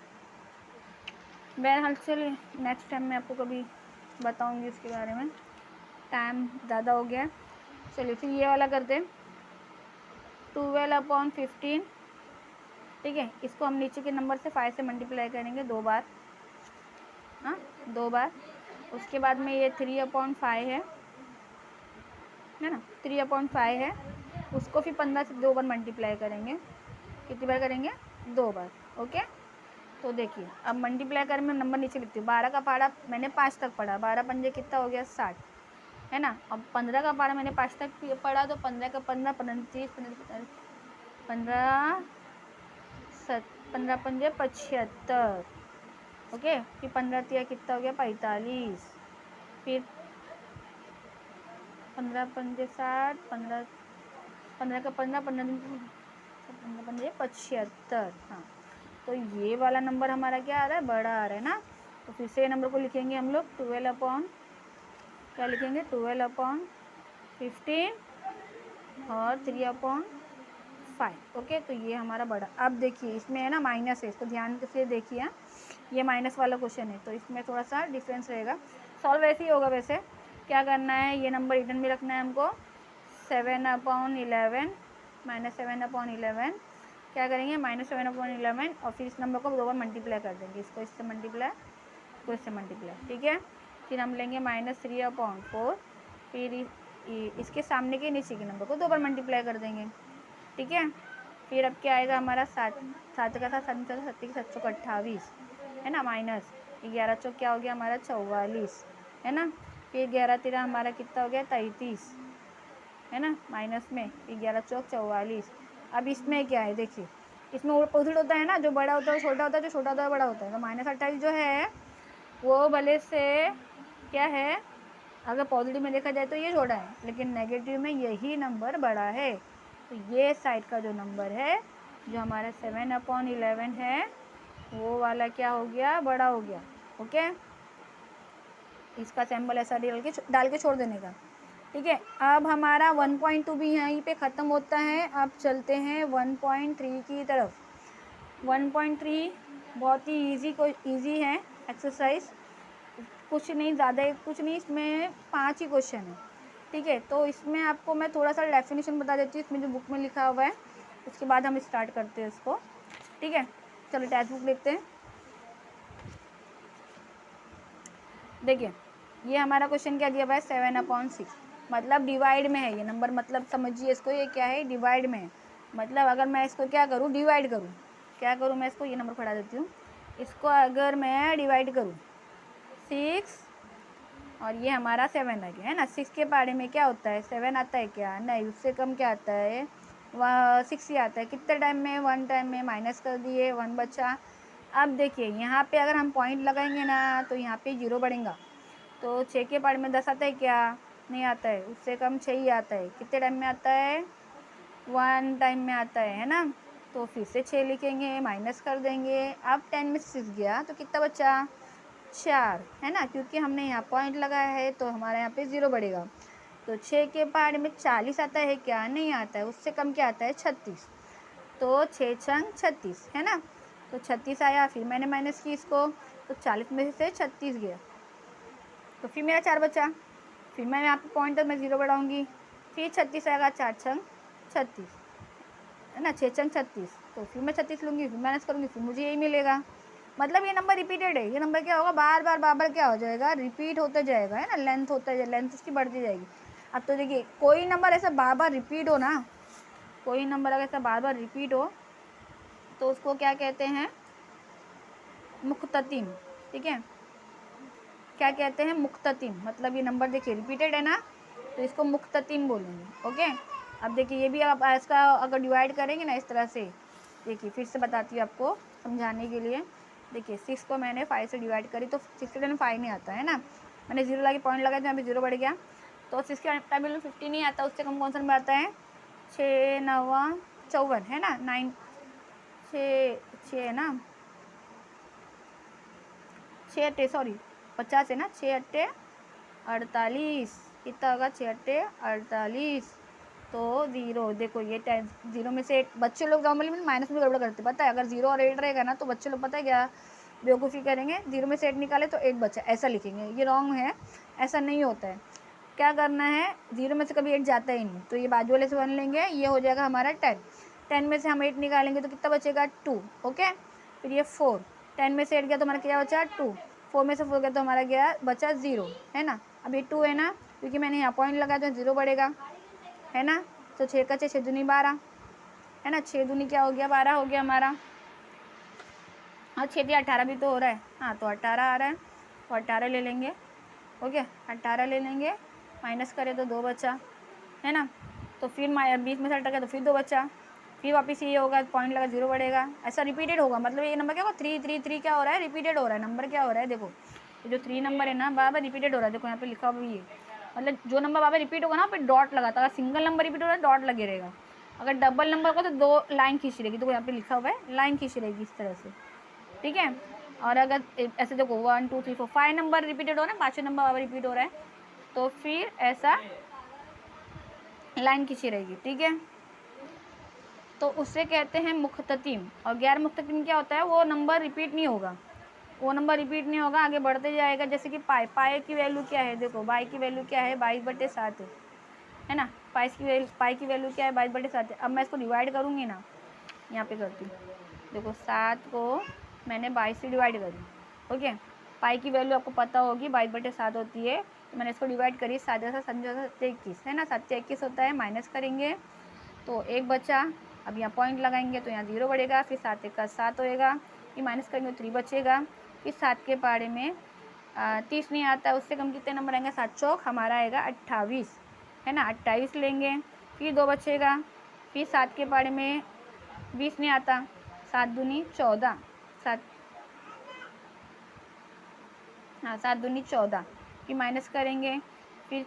बहरहाल चलिए नेक्स्ट टाइम मैं आपको कभी बताऊंगी इसके बारे में, टाइम ज़्यादा हो गया। चलिए फिर ये वाला करते हैं, 12/15। ठीक है, इसको हम नीचे के नंबर से 5 से मल्टीप्लाई करेंगे 2 बार, हाँ 2 बार। उसके बाद में ये 3/5 है ना, 3/5 है, उसको फिर 15 से 2 बार मल्टीप्लाई करेंगे। कितनी बार करेंगे, 2 बार। ओके, तो देखिए अब मल्टीप्लाई कर मैं नंबर नीचे लिखती हूँ। 12 का पहाड़ा मैंने 5 तक पढ़ा, 12 पंजे कितना हो गया, 60 है ना। अब 15 का पहाड़ा मैंने 5 तक पढ़ा, तो 15 का 15, 30, 15 15 पंजे 75। ओके, फिर 15 तिया कितना हो गया, 45, फिर 15 पंजे 60, 15 का 15, 15 पंजे 75। हाँ, तो ये वाला नंबर हमारा क्या आ रहा है, बड़ा आ रहा है ना। तो फिर से नंबर को लिखेंगे हम लोग, 12 क्या लिखेंगे, 12/15 और 3/5। ओके, तो ये हमारा बड़ा। अब देखिए इसमें है ना माइनस है, इसको ध्यान से देखिए, ये माइनस वाला क्वेश्चन है तो इसमें थोड़ा सा डिफरेंस रहेगा। सॉल्व ऐसे ही होगा वैसे। क्या करना है, ये नंबर रिटर्न में रखना है हमको, 7/11 -7/11। क्या करेंगे, -7/11, और फिर इस नंबर को 2 बार मल्टीप्लाई कर देंगे, इसको इससे मल्टीप्लाई, इसको इससे मल्टीप्लाई। ठीक है, फिर हम लेंगे -3/4, फिर इसके सामने के नीचे के नंबर को 2 बार मल्टीप्लाई कर देंगे। ठीक है, फिर अब क्या आएगा हमारा 7, 7 का 7, 7 7 7 चौक 28 है ना, माइनस 11 चौक क्या हो गया हमारा 44 है ना। फिर 11 13 हमारा कितना हो गया, 33 है ना, माइनस में 11 चौक 44। अब इसमें क्या है, देखिए इसमें अपोजिट होता है ना, जो बड़ा होता है वो छोटा होता है, जो छोटा होता है बड़ा होता है। तो -28 जो है वो भले से क्या है, अगर पॉजिटिव में देखा जाए तो ये छोटा है, लेकिन नेगेटिव में यही नंबर बड़ा है। तो ये साइड का जो नंबर है, जो हमारा 7/11 है, वो वाला क्या हो गया, बड़ा हो गया। ओके, इसका सिंबल ऐसा डाल के छोड़ देने का। ठीक है, अब हमारा 1.2 भी यहीं पे ख़त्म होता है। अब चलते हैं 1.3 की तरफ। 1.3 बहुत ही ईजी है एक्सरसाइज, कुछ नहीं ज़्यादा, कुछ नहीं, इसमें 5 ही क्वेश्चन है, ठीक है। तो इसमें आपको मैं थोड़ा सा डेफिनेशन बता देती हूँ, इसमें जो बुक में लिखा हुआ है, उसके बाद हम स्टार्ट करते हैं इसको, ठीक है। चलो टेक्स्ट बुक देखते हैं। देखिए ये हमारा क्वेश्चन क्या दिया हुआ है, 7/6, मतलब डिवाइड में है ये नंबर, मतलब समझिए इसको, ये क्या है, डिवाइड में है। मतलब अगर मैं इसको क्या करूँ, डिवाइड करूँ, क्या करूँ मैं इसको, ये नंबर पढ़ा देती हूँ, इसको अगर मैं डिवाइड करूँ 6 और ये हमारा 7 आ गया है ना। 6 के पारे में क्या होता है, 7 आता है क्या, नहीं, उससे कम क्या आता है, 6 ही आता है। कितने टाइम में, 1 टाइम में, माइनस कर दिए, 1 बचा। अब देखिए यहाँ पे अगर हम पॉइंट लगाएंगे ना तो यहाँ पे 0 बढ़ेगा, तो 6 के पारे में 10 आता है क्या, नहीं आता है, उससे कम 6 ही आता है। कितने टाइम में आता है, 1 टाइम में आता है ना। तो फिर से 6 लिखेंगे, माइनस कर देंगे। अब 10 में 6 गया तो कितना बचा, 4, है ना, क्योंकि हमने यहाँ पॉइंट लगाया है तो हमारे यहाँ पे 0 बढ़ेगा। तो 6 के पारे में 40 आता है क्या, नहीं आता है, उससे कम क्या आता है, 36। तो 6 छंग 36, है ना। तो 36 आया, फिर मैंने माइनस की इसको, तो 40 में से 36 गया, तो फिर मेरा 4 बचा। फिर मैं यहाँ पे पॉइंट तक मैं 0 बढ़ाऊँगी, फिर 36 आएगा, 4 छंग 36, है ना, 6 छंग 36। तो फिर मैं 36 लूँगी, फिर माइनस करूँगी, फिर मुझे यही मिलेगा। मतलब ये नंबर रिपीटेड है, ये नंबर क्या होगा, बार बार क्या हो जाएगा, रिपीट होते जाएगा, है ना, लेंथ होता जाएगा, लेंथ उसकी बढ़ती जाएगी। अब तो देखिए कोई नंबर ऐसा बार बार रिपीट हो ना, कोई नंबर अगर ऐसा बार बार रिपीट हो तो उसको क्या कहते हैं, मुख्ततिम, ठीक है, क्या कहते हैं, मुख्ततिम। मतलब ये नंबर देखिए रिपीटेड है ना, तो इसको मुख्ततिम बोलेंगे, ओके। अब देखिए ये भी आप इसका अगर डिवाइड करेंगे ना इस तरह से, देखिए फिर से बताती हूँ आपको समझाने के लिए। देखिए 6 को मैंने 5 से डिवाइड करी तो 6 के टाइम 5 नहीं आता है ना, मैंने 0 लगा पॉइंट लगाया तो यहाँ पे 0 बढ़ गया। तो 6 के टाइम 50 नहीं आता, उससे कम कौन सा नंबर आता है, 6 9 54, है ना, 9 6 है ना, 6 8 सॉरी 50 है ना, 6 8 48, कितना होगा, 6 8 48। तो 0, देखो ये 0 में से 8, बच्चे लोग नॉर्मली माइनस में गड़बड़ करते, पता है, अगर 0 और 8 रहेगा ना तो बच्चे लोग पता है क्या बेवकूफ़ी करेंगे, 0 में से 8 निकाले तो 8 बचा, ऐसा लिखेंगे, ये रॉन्ग है, ऐसा नहीं होता है। क्या करना है, 0 में से कभी 8 जाता ही नहीं, तो ये बाजू वाले से 1 लेंगे, ये हो जाएगा हमारा 10। 10 में से हम 8 निकालेंगे तो कितना बचेगा, 2, ओके। फिर ये 4, 10 में से 8 गया तो हमारा क्या बचा, 2, 4 में से 4 गया तो हमारा गया बचा 0, है ना। अब ये 2 है ना, क्योंकि मैंने यहाँ पॉइंट लगाया तो 0 बढ़ेगा, है ना। तो 6 का 6, 6 दूनी 12, है ना, 6 दूनी क्या हो गया, 12 हो गया हमारा। हाँ 6 दिया 18 भी तो हो रहा है, हाँ तो 18 आ रहा है, तो 18 ले लेंगे, ओके, 18 ले लेंगे, माइनस करें तो 2 बचा, है ना। तो फिर 20 में से 18 गया तो फिर 2 बचा, फिर वापस ये होगा, पॉइंट लगा 0 बढ़ेगा, ऐसा रिपीटेड होगा। मतलब ये नंबर क्या होगा, 3 3 3 क्या हो रहा है, रिपीटेड हो रहा है, नंबर क्या हो रहा है, देखो ये जो 3 नंबर है ना बार बार रिपीटेड हो रहा है, देखो यहाँ पे लिखा हुआ भी है। मतलब जो नंबर बार बार रिपीट होगा ना फिर डॉट लगाता, अगर सिंगल नंबर रिपीट हो रहा है डॉट लगे रहेगा, अगर डबल नंबर होगा तो 2 लाइन खींच रहेगी, तो यहाँ पे लिखा हुआ है लाइन खींच रहेगी इस तरह से, ठीक है। और अगर ऐसे देखो 1 2 3 4 5 नंबर रिपीटेड हो रहा है, 5वें नंबर बार रिपीट हो रहा है, तो फिर ऐसा लाइन खींची रहेगी, ठीक है। तो उससे कहते हैं मुख्ततिम। और गैर मुख्ततिम क्या होता है, वो नंबर रिपीट नहीं होगा, वो नंबर रिपीट नहीं होगा, आगे बढ़ते जाएगा। जैसे कि पाई की वैल्यू क्या है, देखो पाई की वैल्यू क्या है, 22/7 है ना, पाई की वैल्यू क्या है, 22/7 है। अब मैं इसको डिवाइड करूँगी ना, यहाँ पे करती हूँ, देखो 7 को मैंने 22 से डिवाइड करी, ओके। पाई की वैल्यू आपको पता होगी 22/7 होती है, तो मैंने इसको डिवाइड करी, 7 21 है ना, 7 21 होता है, माइनस करेंगे तो 1 बचा। अब यहाँ पॉइंट लगाएंगे तो यहाँ 0 बढ़ेगा, फिर 7 1 का 7 होएगा, फिर माइनस करेंगे तो 3 बचेगा, फिर 7 के पारे में 30 नहीं आता है, उससे कम कितने नंबर आएंगे, 7 चौक हमारा आएगा 28, है ना, 28 लेंगे, फिर 2 बचेगा, फिर 7 के पारे में 20 नहीं आता, 7 दूनी 14, 7 हाँ 7 दूनी 14, फिर माइनस करेंगे, फिर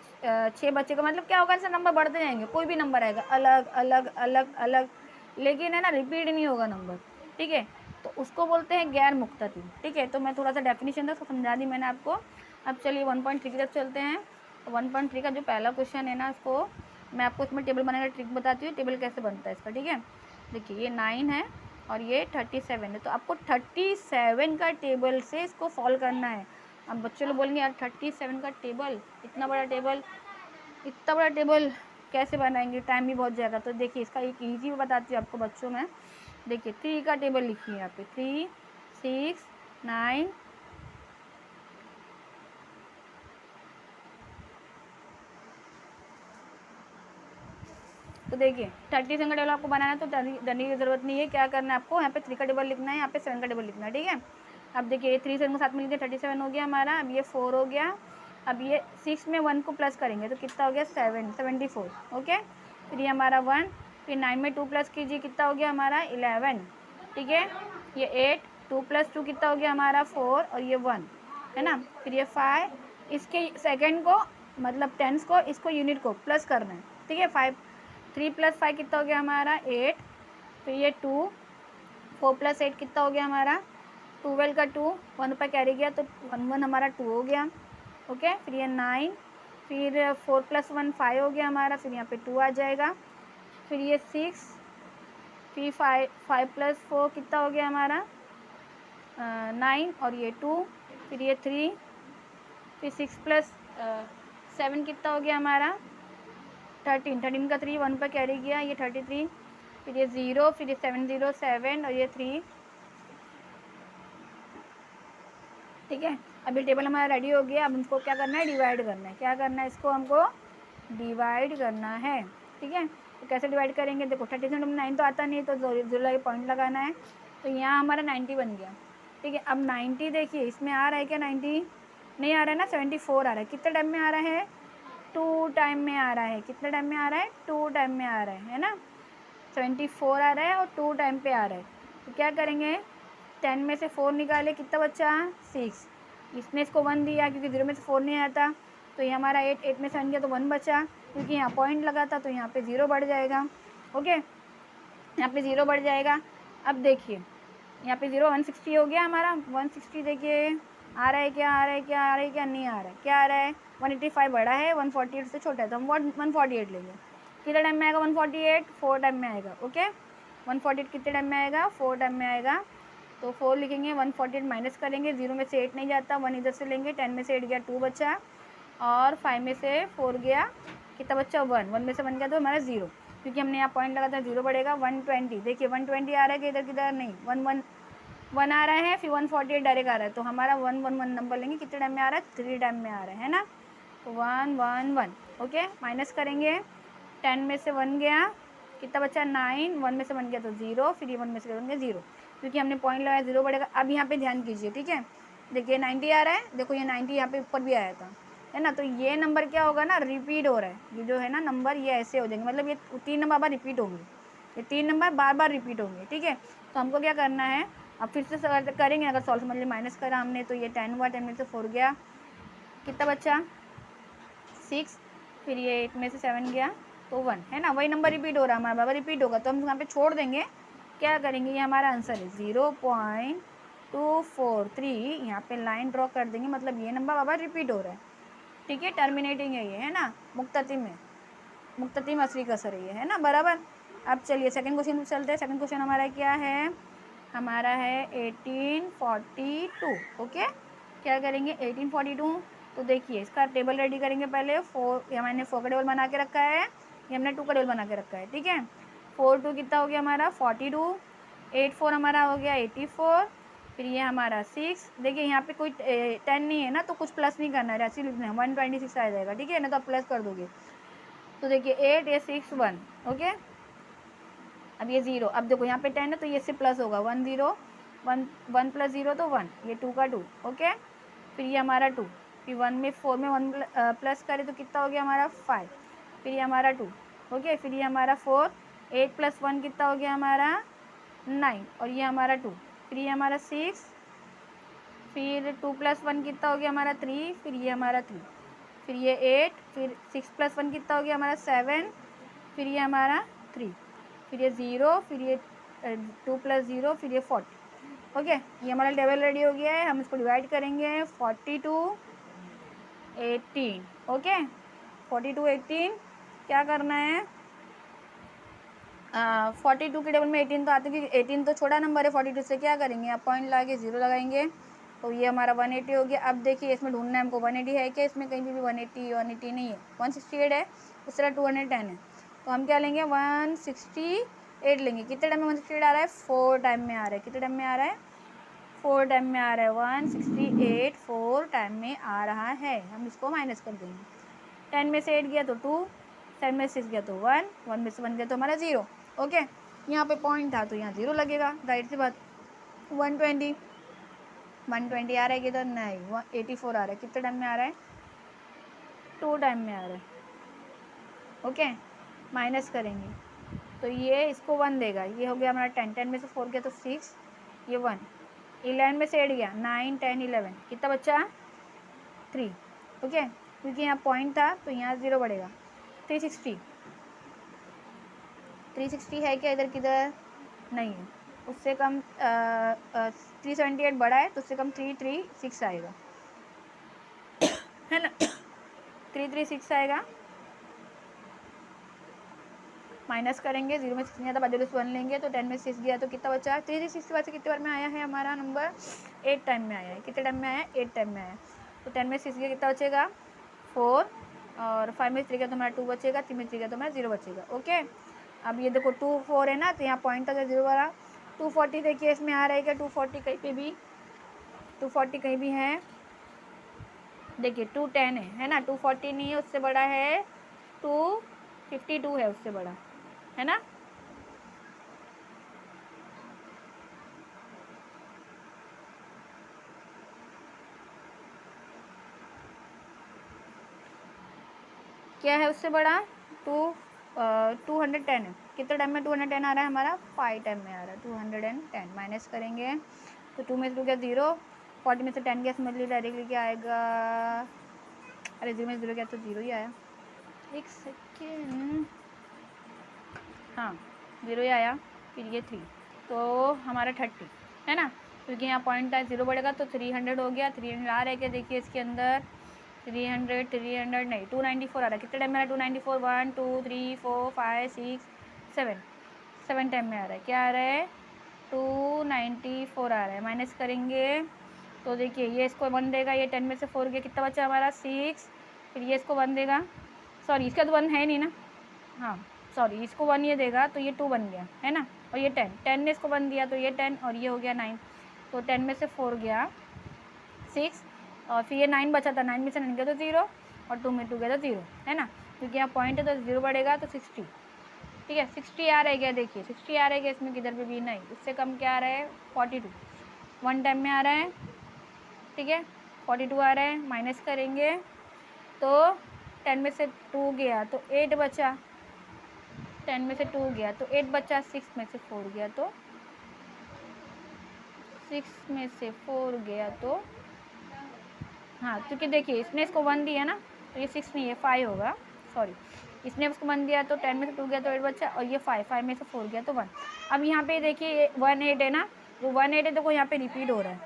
6 बचेगा। मतलब क्या होगा, ऐसे नंबर बढ़ते जाएंगे, कोई भी नंबर आएगा अलग अलग अलग अलग, लेकिन है ना रिपीट नहीं होगा नंबर, ठीक है। तो उसको बोलते हैं गैर मुख्ततिम, ठीक है। तो मैं थोड़ा सा डेफिनेशन था उसको समझा दी मैंने आपको। अब चलिए 1.3 की तरफ चलते हैं। 1.3 का जो पहला क्वेश्चन है ना, उसको मैं आपको इसमें टेबल बनाने का ट्रिक बताती हूँ, टेबल कैसे बनता है इसका, ठीक है। देखिए ये 9 है, और ये 37 है। तो आपको 37 का टेबल से इसको सॉल्व करना है। अब बच्चे लोग बोलेंगे यार 37 का टेबल, इतना बड़ा टेबल कैसे बनाएंगे, टाइम भी बहुत जाएगा। तो देखिए इसका एक ईजी बताती हूँ आपको बच्चों में। देखिए 3 का टेबल लिखिए यहाँ पे, 3, 6, 9, तो देखिए 37 का टेबल आपको बनाना है तो डरने की ज़रूरत नहीं है। क्या करना है आपको, यहाँ पे 3 का टेबल लिखना है, यहाँ पे 7 का टेबल लिखना है, ठीक है। अब देखिए ये 3 7 को साथ में लिखते 37 हो गया हमारा। अब ये 4 हो गया। अब ये 6 में 1 को प्लस करेंगे तो कितना हो गया 74, ओके। फिर ये हमारा 1, फिर 9 में 2 प्लस कीजिए, कितना हो गया हमारा 11, ठीक है। ये 8, 2 + 2 कितना हो गया हमारा 4, और ये 1 है ना। फिर ये 5, इसके सेकेंड को मतलब टेंस को, इसको यूनिट को प्लस करना है, ठीक है। 5, 3 + 5 कितना हो गया हमारा 8। फिर ये 2, 4 + 8 कितना हो गया हमारा 12 का 2, 1 ऊपर कैरी गया तो 1 1 हमारा 2 हो गया, ओके। फिर ये 9, फिर 4 + 1 5 हो गया हमारा, फिर यहाँ पे 2 आ जाएगा। फिर ये 6, फिर 5 + 4 कितना हो गया हमारा 9, और ये 2, फिर ये 3, फिर 6 + 7 कितना हो गया हमारा 13, 13 का 3 1 पर कैरी गया, ये 33। फिर ये 0, फिर ये 7 0 7, और ये 3, ठीक है। अब ये टेबल हमारा रेडी हो गया। अब हमको क्या करना है, डिवाइड करना है। क्या करना है, इसको हमको डिवाइड करना है, ठीक है। तो कैसे डिवाइड करेंगे, देखो 37 में 9 तो आता नहीं, तो जीरो पॉइंट लगाना है। तो यहाँ हमारा 90 बन गया, ठीक है। अब 90 देखिए इसमें आ रहा है क्या, 90 नहीं आ रहा है ना, 74 आ रहा है। कितने टाइम में आ रहा है, 2 टाइम में आ रहा है। कितने टाइम में आ रहा है, 2 टाइम में आ रहा है ना। 74 आ रहा है और 2 टाइम पे आ रहा है। तो क्या करेंगे, 10 में से 4 निकाले, कितना बचा 6। इसने इसको 1 दिया क्योंकि 0 में से 4 नहीं आता, तो ये हमारा 8, 8 में से 1 गया तो 1 बचा, क्योंकि यहाँ पॉइंट लगा था तो यहाँ पे 0 बढ़ जाएगा, ओके। यहाँ पे 0 बढ़ जाएगा। अब देखिए यहाँ पे 0 160 हो गया हमारा। 160 देखिए आ रहा है क्या, आ रहा है क्या, आ रहा है क्या, नहीं आ रहा है, क्या आ रहा है 185 बड़ा है, 148 से छोटा है, तो हम 148 लेंगे। कितने टाइम में आएगा 148, 4 टाइम में आएगा, ओके। 148 कितने टाइम में आएगा, 4 टाइम में आएगा। तो 4 लिखेंगे, 148 माइनस करेंगे, 0 में से 8 नहीं जाता, 1 इधर से लेंगे, 10 में से 8 गया 2 बचा, और 5 में से 4 गया, कितना बच्चा 1, 1 में से 1 गया तो हमारा 0, क्योंकि हमने यहाँ पॉइंट लगा था 0 बढ़ेगा। 120 देखिए 120 आ रहा है कि इधर किधर नहीं, 1 आ रहा है, फिर 148 डायरेक्ट आ रहा है, तो हमारा 1 1 1 नंबर लेंगे। कितने टाइम में आ रहा है, 3 टाइम में आ रहा है ना। तो 1 1 1, ओके। माइनस करेंगे, 10 में से 1 गया, कितना बचा 9, 1 में से 1 गया तो 0, फिर ये 1 में से 1 गया 0, क्योंकि हमने पॉइंट लगाया 0 बढ़ेगा। अब यहाँ पे ध्यान कीजिए, ठीक है। देखिए 90 आ रहा है, देखो ये 90 यहाँ पे ऊपर भी आया था, है ना। तो ये नंबर क्या होगा ना, रिपीट हो रहा है, ये जो है ना नंबर, ये ऐसे हो जाएंगे, मतलब ये 3 नंबर बार रिपीट होंगे, ये 3 नंबर बार बार रिपीट होंगे, ठीक है। तो हमको क्या करना है, अब फिर से करेंगे। अगर सॉल्व समझ लिया, माइनस करा हमने तो ये 10 हुआ, 10 में से 4 गया, कितना बचा 6, फिर ये 8 में से 7 गया तो 1, है ना। वही नंबर रिपीट हो रहा है हमारा, बाबा रिपीट होगा, तो हम यहाँ पे छोड़ देंगे। क्या करेंगे, ये हमारा आंसर है 0.243, यहाँ पे लाइन ड्रॉ कर देंगे, मतलब ये नंबर बाबा रिपीट हो रहा है, ठीक है। टर्मिनेटिंग है ये, है ना, मुक्ततिम है, मुक्ततिम असली कसर है ना, बराबर। अब चलिए सेकंड क्वेश्चन चलते हैं। सेकंड क्वेश्चन हमारा क्या है, हमारा है 1842, ओके। क्या करेंगे 1842, तो देखिए इसका टेबल रेडी करेंगे पहले। 4, या मैंने 4 का टेबल बना के रखा है, ये हमने 2 का टेबल बना के रखा है, ठीक है। 4 2 कितना हो गया हमारा 42, 8 4 हमारा हो गया 84, फिर ये हमारा 6। देखिए यहाँ पे कोई 10 नहीं है ना, तो कुछ प्लस नहीं करना है, ऐसे लिखना है, 126 आ जाएगा, ठीक है ना, तो आप प्लस कर दोगे। तो देखिए 8 ये 6 1, ओके। अब ये 0, अब देखो यहाँ पे 10 है तो ये इससे प्लस होगा, 1 0 1 1 + 0 तो 1, ये 2 का 2, ओके। फिर ये हमारा 2, फिर 1 में 4 में 1 प्लस करें तो कितना हो गया हमारा 5, फिर ये हमारा 2, ओके। फिर ये हमारा 4, 8 + 1 कितना हो गया हमारा 9, और ये हमारा 2, फिर ये हमारा 6, फिर 2 + 1 कितना हो गया हमारा 3, फिर ये हमारा 3, फिर ये 8, फिर 6 + 1 कितना हो गया हमारा 7, फिर ये हमारा 3, फिर ये 0, फिर ये 2 + 0, फिर ये 40, ओके। ये हमारा टेबल रेडी हो गया है। हम इसको डिवाइड करेंगे 42 18, ओके। 42 18 क्या करना है, 42 के टेबल में 18 तो आते क्योंकि 18 तो छोटा नंबर है, 42 से क्या करेंगे, आप पॉइंट लगा के 0 लगाएंगे तो ये हमारा 180 हो गया। अब देखिए इसमें ढूंढना है हमको 180 है क्या, इसमें कहीं भी 180 नहीं है, 168 है, उस तरह 210 है, तो हम क्या लेंगे 168 लेंगे। कितने टाइम में 168 आ रहा है, 4 टाइम में आ रहा है। कितने टाइम में आ रहा है, 4 टाइम में आ रहा है। 168 4 टाइम में आ रहा है। हम इसको माइनस कर देंगे, 10 में से 8 गया तो 2, 7 में से 6 गया तो 1, 1 में से 1 गया तो हमारा 0। ओके, यहाँ पे पॉइंट था तो यहाँ 0 लगेगा, राइट सी बात। 120 आ रहा है किधर, नहीं 84 आ रहा है। कितने टाइम में आ रहा है, 2 टाइम में आ रहा है। ओके, माइनस करेंगे तो ये इसको 1 देगा, ये हो गया हमारा 10, 10 में से 4 गया तो 6, ये 1, 11 में से 8 गया 9, 10, 11, कितना बच्चा 3। ओके, क्योंकि यहाँ पॉइंट था तो यहाँ 0 बढ़ेगा। 360 है क्या इधर, किधर नहीं है, उससे कम 378 बड़ा है तो उससे कम 336 आएगा, है ना 336 आएगा। माइनस करेंगे, 0 में 6 नहीं आता, बदले 1 लेंगे तो 10 में 6 गया तो कितना बचा, 336 के बाद से कितने बार में आया है हमारा नंबर, 8 टाइम में आया है। कितने टाइम में आया है, 8 टाइम में आया है। तो 10 में 6 गया कितना बचेगा 4, और 5 में 3 गया तो हमारा 2 बचेगा, 3 में 3 गया तो हमारा 0 बचेगा। ओके, अब ये देखो 2 4 है ना, तो यहाँ पॉइंट था 0 वाला। 240 देखिए इसमें आ रहा है क्या, 240 कहीं पे भी, 240 कहीं भी है, देखिए 210 है ना, 240 नहीं है, उससे बड़ा है 252 है, उससे बड़ा है ना। क्या है उससे बड़ा, 210 है। कितने टाइम में 210 आ रहा है हमारा, 5 टाइम में आ रहा है 210। माइनस करेंगे तो 2 में से 2 गया 0, 40 में से 10 गया, समझ लीजिए डायरेक्टली क्या आएगा, अरे 0 में से 0 गया तो 0 ही आया, एक सेकेंड, हाँ 0 ही आया, फिर ये 3 तो हमारा 30 है ना, क्योंकि यहाँ पॉइंट था 0 बढ़ेगा तो 300 हो गया। 300 आ रहा है क्या, देखिए इसके अंदर 300 नहीं 294 आ रहा है। कितने टाइम में आ रहा है 294, 1 2 3 4 5 6 7 टाइम में आ रहा है। क्या आ रहा है 294 आ रहा है। माइनस करेंगे तो देखिए ये इसको 1 देगा, ये 10 में से 4 गया, कितना बचा हमारा 6, फिर ये इसको 1 देगा, सॉरी इसका तो 1 है नहीं ना, हाँ सॉरी इसको 1 ये देगा तो ये 2 बन गया है ना, और ये 10 ने इसको 1 दिया तो ये 10, और ये हो गया 9, तो 10 में से 4 गया 6, और फिर ये 9 बचा था, 9 में से 9 गया तो 0, और 2 में 2 गया तो 0 है ना, क्योंकि यहाँ पॉइंट है तो 0 बढ़ेगा तो 60, ठीक है 60 आ रहा है क्या, देखिए 60 आ रहा है क्या, इसमें किधर पे भी नहीं, उससे कम क्या आ रहा है 42, 1 टाइम में आ रहा है, ठीक है 42 आ रहा है। माइनस करेंगे तो 10 में से 2 गया तो 8 बचा, 10 में से 2 गया तो 8 बचा, 6 में से 4 गया तो 6 में से 4 गया तो हाँ, क्योंकि देखिए इसने इसको 1 दिया ना तो ये 6 नहीं है 5 होगा, सॉरी इसने उसको 1 दिया तो 10 में से 2 गया तो 8 बचा, और ये 5 में से 4 गया तो 1। अब यहाँ पे देखिए 18 है ना, जो 18 है देखो यहाँ पे रिपीट हो रहा है,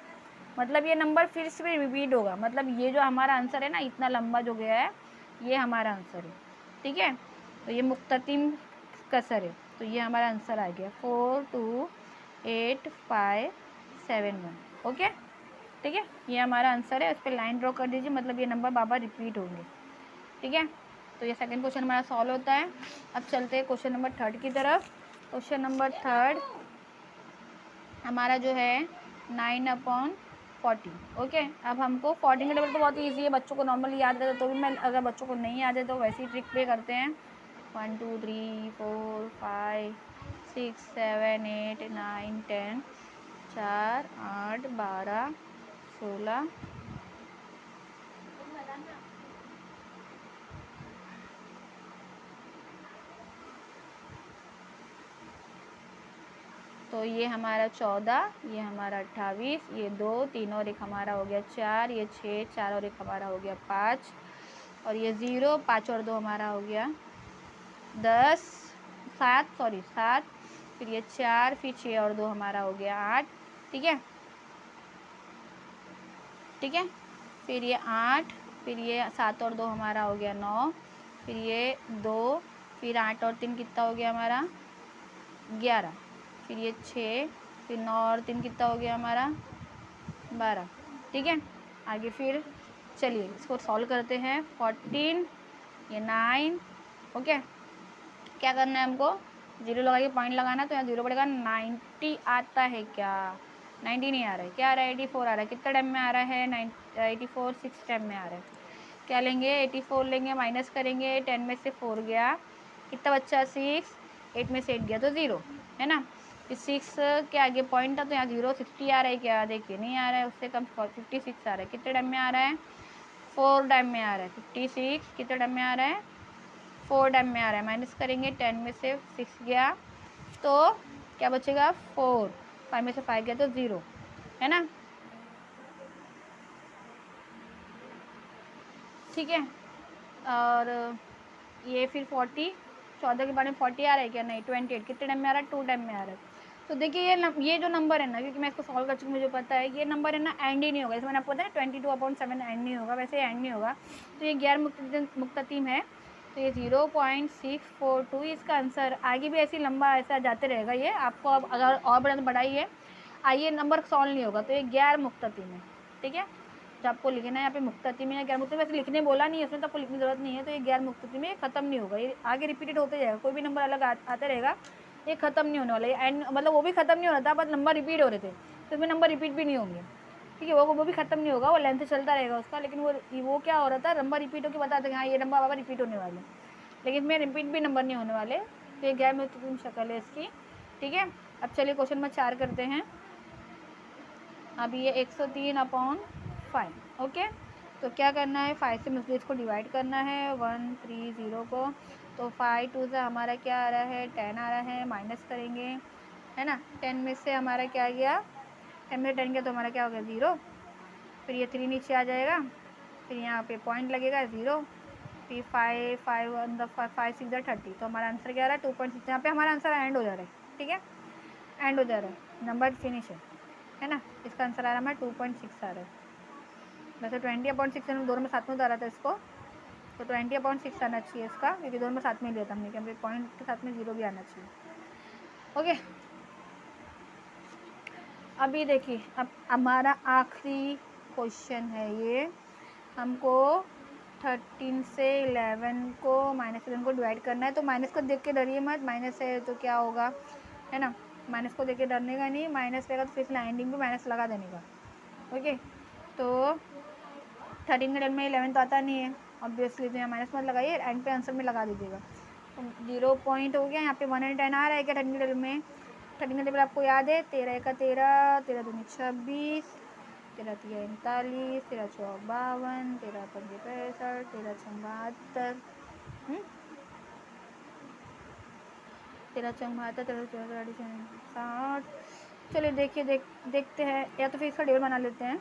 मतलब ये नंबर फिर से रिपीट होगा, मतलब ये जो हमारा आंसर है ना इतना लंबा जो गया है ये हमारा आंसर है, ठीक है। तो ये मुख्ततिम कसर है, तो ये हमारा आंसर आ गया 42851। ओके, ठीक है, ये हमारा आंसर है, उस पर लाइन ड्रॉ कर दीजिए, मतलब ये नंबर बार बार रिपीट होंगे, ठीक है। तो ये सेकंड क्वेश्चन हमारा सॉल्व होता है। अब चलते हैं क्वेश्चन नंबर 3 की तरफ। क्वेश्चन नंबर 3 हमारा जो है 9/40। ओके, अब हमको 14 का टेबल तो बहुत ईजी है, बच्चों को नॉर्मली याद रहता, तो भी मैं अगर बच्चों को नहीं याद है तो वैसे ही ट्रिक पे करते हैं। 1 2 3 4 5 6 7 8 9 10, 4 8 12 16, तो ये हमारा 14, ये हमारा 28, ये 2 3 और 1 हमारा हो गया 4, ये 6 4 और 1 हमारा हो गया 5, और ये 0 5 और 2 हमारा हो गया 10 7, सॉरी 7, फिर ये 4, फिर 6 और 2 हमारा हो गया 8, ठीक है, ठीक है, फिर ये 8, फिर ये 7 और 2 हमारा हो गया 9, फिर ये 2, फिर 8 और 3 कितना हो गया हमारा 11, फिर ये 6, फिर 9 और 3 कितना हो गया हमारा 12। ठीक है, आगे फिर चलिए इसको सॉल्व करते हैं। 14, ये 9। ओके, क्या करना है हमको, जीरो लगाइए, पॉइंट लगाना, तो यहाँ जीरो पड़ेगा। 90 आता है क्या, 90 नहीं आ रहा है, क्या आ रहा है 84 आ रहा है। कितना टाइम में आ रहा है 84, 6 टाइम में आ रहा है। क्या लेंगे 84 लेंगे, माइनस करेंगे, 10 में से 4 गया, कितना बच्चा 6, 8 में से 8 गया तो 0 है ना। इस 6 के आगे पॉइंट था तो यहाँ 0, 60 आ रहा है क्या, देखिए नहीं आ रहा है, उससे कम 56 आ रहा है। कितने टाइम में आ रहा है 4 टाइम में आ रहा है। 56 कितने टाइम में आ रहा है 4 टाइम में आ रहा है। माइनस करेंगे, 10 में से 6 गया तो क्या बचेगा 4, 5 में से 5 गया तो 0 है ना। ठीक है, और ये फिर 40, 14 के बाद में 40 आ रहा है क्या, नहीं 28 कितने टाइम में आ रहा है 2 टाइम में आ रहा है। तो देखिए ये जो नंबर है ना, क्योंकि मैं इसको सॉल्व कर चुकी, मुझे पता है ये नंबर है ना एंड ही नहीं होगा। जैसे मैंने आपको बताया 22/7 एंड नहीं होगा, वैसे एंड नहीं होगा। तो ये गैर मुक्ततीम है, तो ये 0.642 इसका आंसर। आगे भी ऐसी लंबा ऐसा जाते रहेगा ये, आपको अब अगर और बड़ा तो बढ़ाइए, आइए नंबर सॉल्व नहीं होगा, तो ये गैर मुक्ततीम है। ठीक है, जो आपको लिखना है यहाँ पे मुक्तती में या गैर मुक्तती में, वैसे लिखने बोला नहीं है उसमें, तो आपको लिखने की जरूरत नहीं है। तो ये गैर मुक्तती में ख़त्म नहीं होगा, ये आगे रिपीटेड होते जाएगा, कोई भी नंबर अलग आता रहेगा, ये ख़त्म नहीं होने वाला। ये एंड मतलब वो भी ख़त्म नहीं हो रहा था, बस नंबर रिपीट हो रहे थे, तो इसमें नंबर रिपीट भी नहीं होंगे। ठीक है, वो भी ख़त्म नहीं होगा, वो लेंथ चलता रहेगा उसका, लेकिन वो क्या हो रहा था, नंबर रिपीट होकर बताते हैं हाँ ये नंबर बाबा रिपीट होने वाले, लेकिन इसमें रिपीट भी नंबर नहीं होने वाले। तो ये गैर मुक्तती शक्ल है इसकी। ठीक है, अब चलिए क्वेश्चन नंबर 4 करते हैं। अब ये 103/5। ओके, तो क्या करना है, 5 से मुझे इसको डिवाइड करना है 130 को। तो 5 2 से हमारा क्या आ रहा है 10 आ रहा है, माइनस करेंगे है ना। 10 में से हमारा क्या गया, 10 में से 10 गया तो हमारा क्या हो गया 0। फिर ये 3 नीचे आ जाएगा, फिर यहाँ पे पॉइंट लगेगा 0, फिर 5 5 5 6 30। तो हमारा आंसर क्या आ रहा है 2.6। यहाँ पे हमारा आंसर एंड हो जा रहा है। ठीक है, एंड हो जा रहा है, नंबर फिनिश है ना। इसका आंसर आ रहा है हमारा 2.6 आ रहा है। वैसे 20/6 हम दोनों में साथ में उतारा था इसको, तो 20/6 आना चाहिए इसका, क्योंकि दोनों में साथ में लिया था हमने, क्योंकि पॉइंट के साथ में 0 भी आना चाहिए। ओके, अभी देखिए अब हमारा आखिरी क्वेश्चन है ये। हमको 13 से 11 को -11 को डिवाइड करना है। तो माइनस को देख के डरिए मत, माइनस है तो क्या होगा है ना, माइनस को देख के डरने का नहीं, माइनस रहेगा तो फिर एंडिंग पे माइनस लगा देने का। ओके, तो 13 के डेल में 11 तो आता नहीं है ऑब्वियसली, तो यहाँ माइनस मत लगाइए, एंड पे आंसर में लगा दीजिएगा। तो 0 पॉइंट हो गया, यहाँ पे 1 और 10 आ रहा है क्या 13 के डेल में। 13 का टेबल आपको याद है, 13 का 13, 13 दूनी 26, 13 3 39, 13 4 52, 13 5 65, 13 6 72, 13 6 72, 13 60। चलिए देखिए देखते हैं, या तो फिर इसका टेबल बना लेते हैं।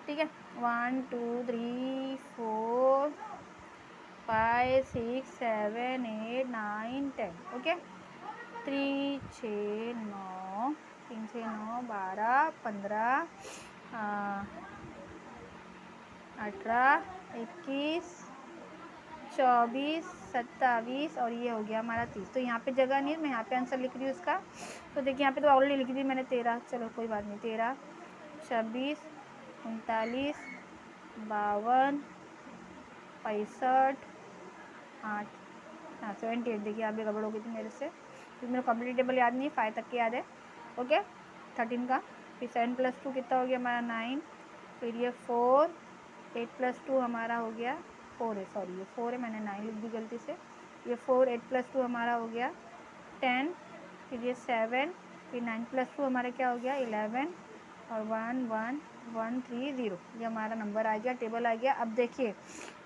ठीक है, 1 2 3 4 5 6 7 8 9 10। ओके, 3 6 9, 3 6 9 12 15 18 21 24 27 और ये हो गया हमारा 30। तो यहाँ पे जगह नहीं है, मैं यहाँ पे आंसर लिख रही हूँ इसका। तो देखिए यहाँ पे तो ऑलरेडी लिख दी मैंने 13, चलो कोई बात नहीं, 13 26 39 52 65 8 हाँ 78। देखिए यहाँ पे गड़बड़ हो गई थी मेरे से, क्योंकि मेरा कंप्लीट टेबल याद नहीं, 5 तक के याद है। ओके, 13 का, फिर 7 + 2 कितना हो गया हमारा 9, फिर ये 4, 8 + 2 हमारा हो गया 4 है, सॉरी ये 4 है, मैंने 9 लिख दी गलती से। ये 4 8 + 2 हमारा हो गया 10, फिर ये 7, फिर 9 + 2 हमारा क्या हो गया 11 और 1 1 1 3 0। ये हमारा नंबर आ गया, टेबल आ गया। अब देखिए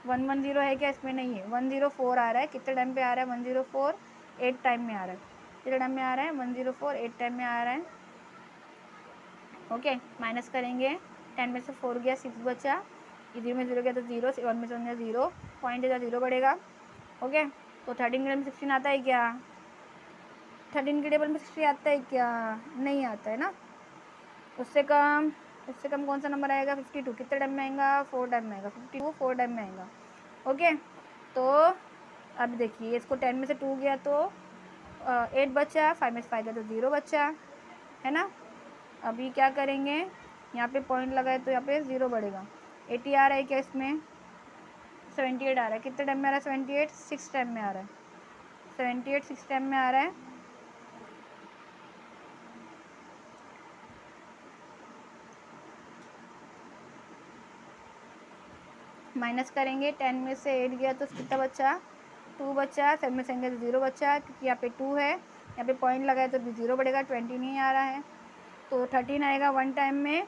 110 है क्या, इसमें नहीं है, 104 आ रहा है। कितने टाइम पे आ रहा है 104, 8 टाइम में आ रहा है। कितने टाइम में आ रहा है 104, 8 टाइम में आ रहा है। ओके, माइनस करेंगे, 10 में से 4 गया 6 बचा, 0 में 0 गया तो 0, 1 में से 1 गया 0, पॉइंट है 0 बढ़ेगा। ओके, तो 13 के टेबल में 16 आता है क्या, 13 के टेबल में 16 आता है क्या, नहीं आता है ना। उससे कम कौन सा नंबर आएगा 52। कितने टाइम में आएगा 4 टाइम में आएगा, 52 4 टाइम में आएगा। ओके, तो अब देखिए इसको 10 में से 2 गया तो 8 बचा, 5 में से 5 गया तो 0 बचा, है ना। अभी क्या करेंगे, यहाँ पे पॉइंट लगाए तो यहाँ पे 0 बढ़ेगा। 80 आ रहा है क्या इसमें, 78 आ रहा है। कितने टाइम में आ रहा है 78, 6 टाइम में आ रहा है। 78 6 टाइम में आ रहा है। माइनस करेंगे, 10 में से 8 गया तो कितना बचा, 2 बचा। 7 में से गया तो 0 बचा, क्योंकि यहाँ पे 2 है, यहाँ पे पॉइंट लगाए तो भी 0 बढ़ेगा। 20 नहीं आ रहा है तो 13 आएगा 1 टाइम में,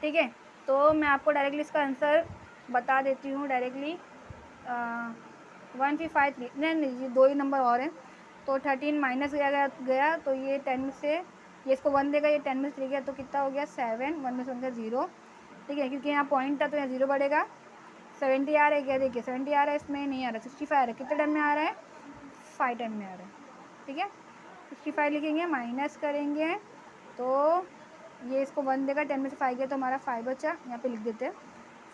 ठीक है। तो मैं आपको डायरेक्टली इसका आंसर बता देती हूँ डायरेक्टली। 1353 नहीं, ये 2 ही नंबर और हैं। तो 13 माइनस गया तो ये 10 में से ये इसको 1 देगा, ये 10 में से 3 गया तो कितना हो गया 7, 1 में से 1 गया 0, ठीक है, क्योंकि यहाँ पॉइंट था तो यहाँ 0 बढ़ेगा। 70 आ रहा है क्या, देखिए 70 आ रहा है, इसमें नहीं आ रहा। 65 आ रहा है, कितने टाइम में आ रहा है, 5 टाइम में आ रहा है, ठीक है। 65 लिखेंगे, माइनस करेंगे तो ये इसको 1 देगा, 10 में से 5 गया तो हमारा 5 बचा, यहाँ पे लिख देते हैं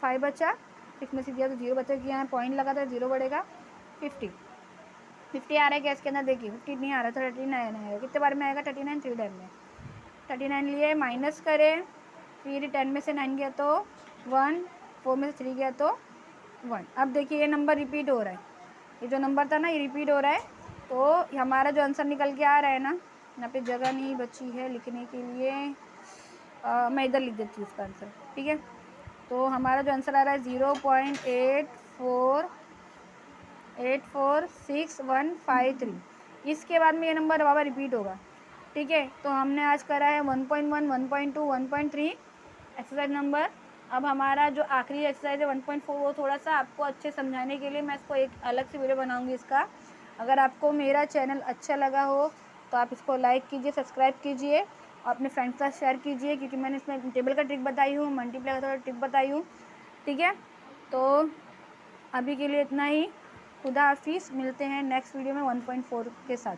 5 बचा। 6 में से दिया तो 0 बचा, क्योंकि यहाँ पॉइंट लगा तो 0 बढ़ेगा। 50 आ रहा है क्या इसके अंदर, देखिए 50 नहीं आ रहा तो 39 आएगा। कितने बार में आएगा 39, 3 टाइम में। 39 लिए, माइनस करें, फिर 10 में से 9 गया तो 1, 4 में से 3 गया तो 1। अब देखिए ये नंबर रिपीट हो रहा है, ये जो नंबर था ना ये रिपीट हो रहा है। तो हमारा जो आंसर निकल के आ रहा है ना, यहाँ पे जगह नहीं बची है लिखने के लिए, मैं इधर लिख देती हूँ उसका आंसर, ठीक है। तो हमारा जो आंसर आ रहा है 0.846153। इसके बाद में ये नंबर बाबा रिपीट होगा, ठीक है। तो हमने आज करा है 1.1, 1.2, 1.3 एक्सरसाइज नंबर। अब हमारा जो आखिरी एक्सरसाइज है 1.4, वो थोड़ा सा आपको अच्छे समझाने के लिए मैं इसको एक अलग से वीडियो बनाऊंगी इसका। अगर आपको मेरा चैनल अच्छा लगा हो तो आप इसको लाइक कीजिए, सब्सक्राइब कीजिए और अपने फ्रेंड्स के साथ शेयर कीजिए, क्योंकि मैंने इसमें टेबल का ट्रिक बताई हूँ, मल्टीप्लाई का थोड़ा ट्रिक बताई हूँ, ठीक है। तो अभी के लिए इतना ही। खुदा हाफिज़, मिलते हैं नेक्स्ट वीडियो में 1.4 के साथ।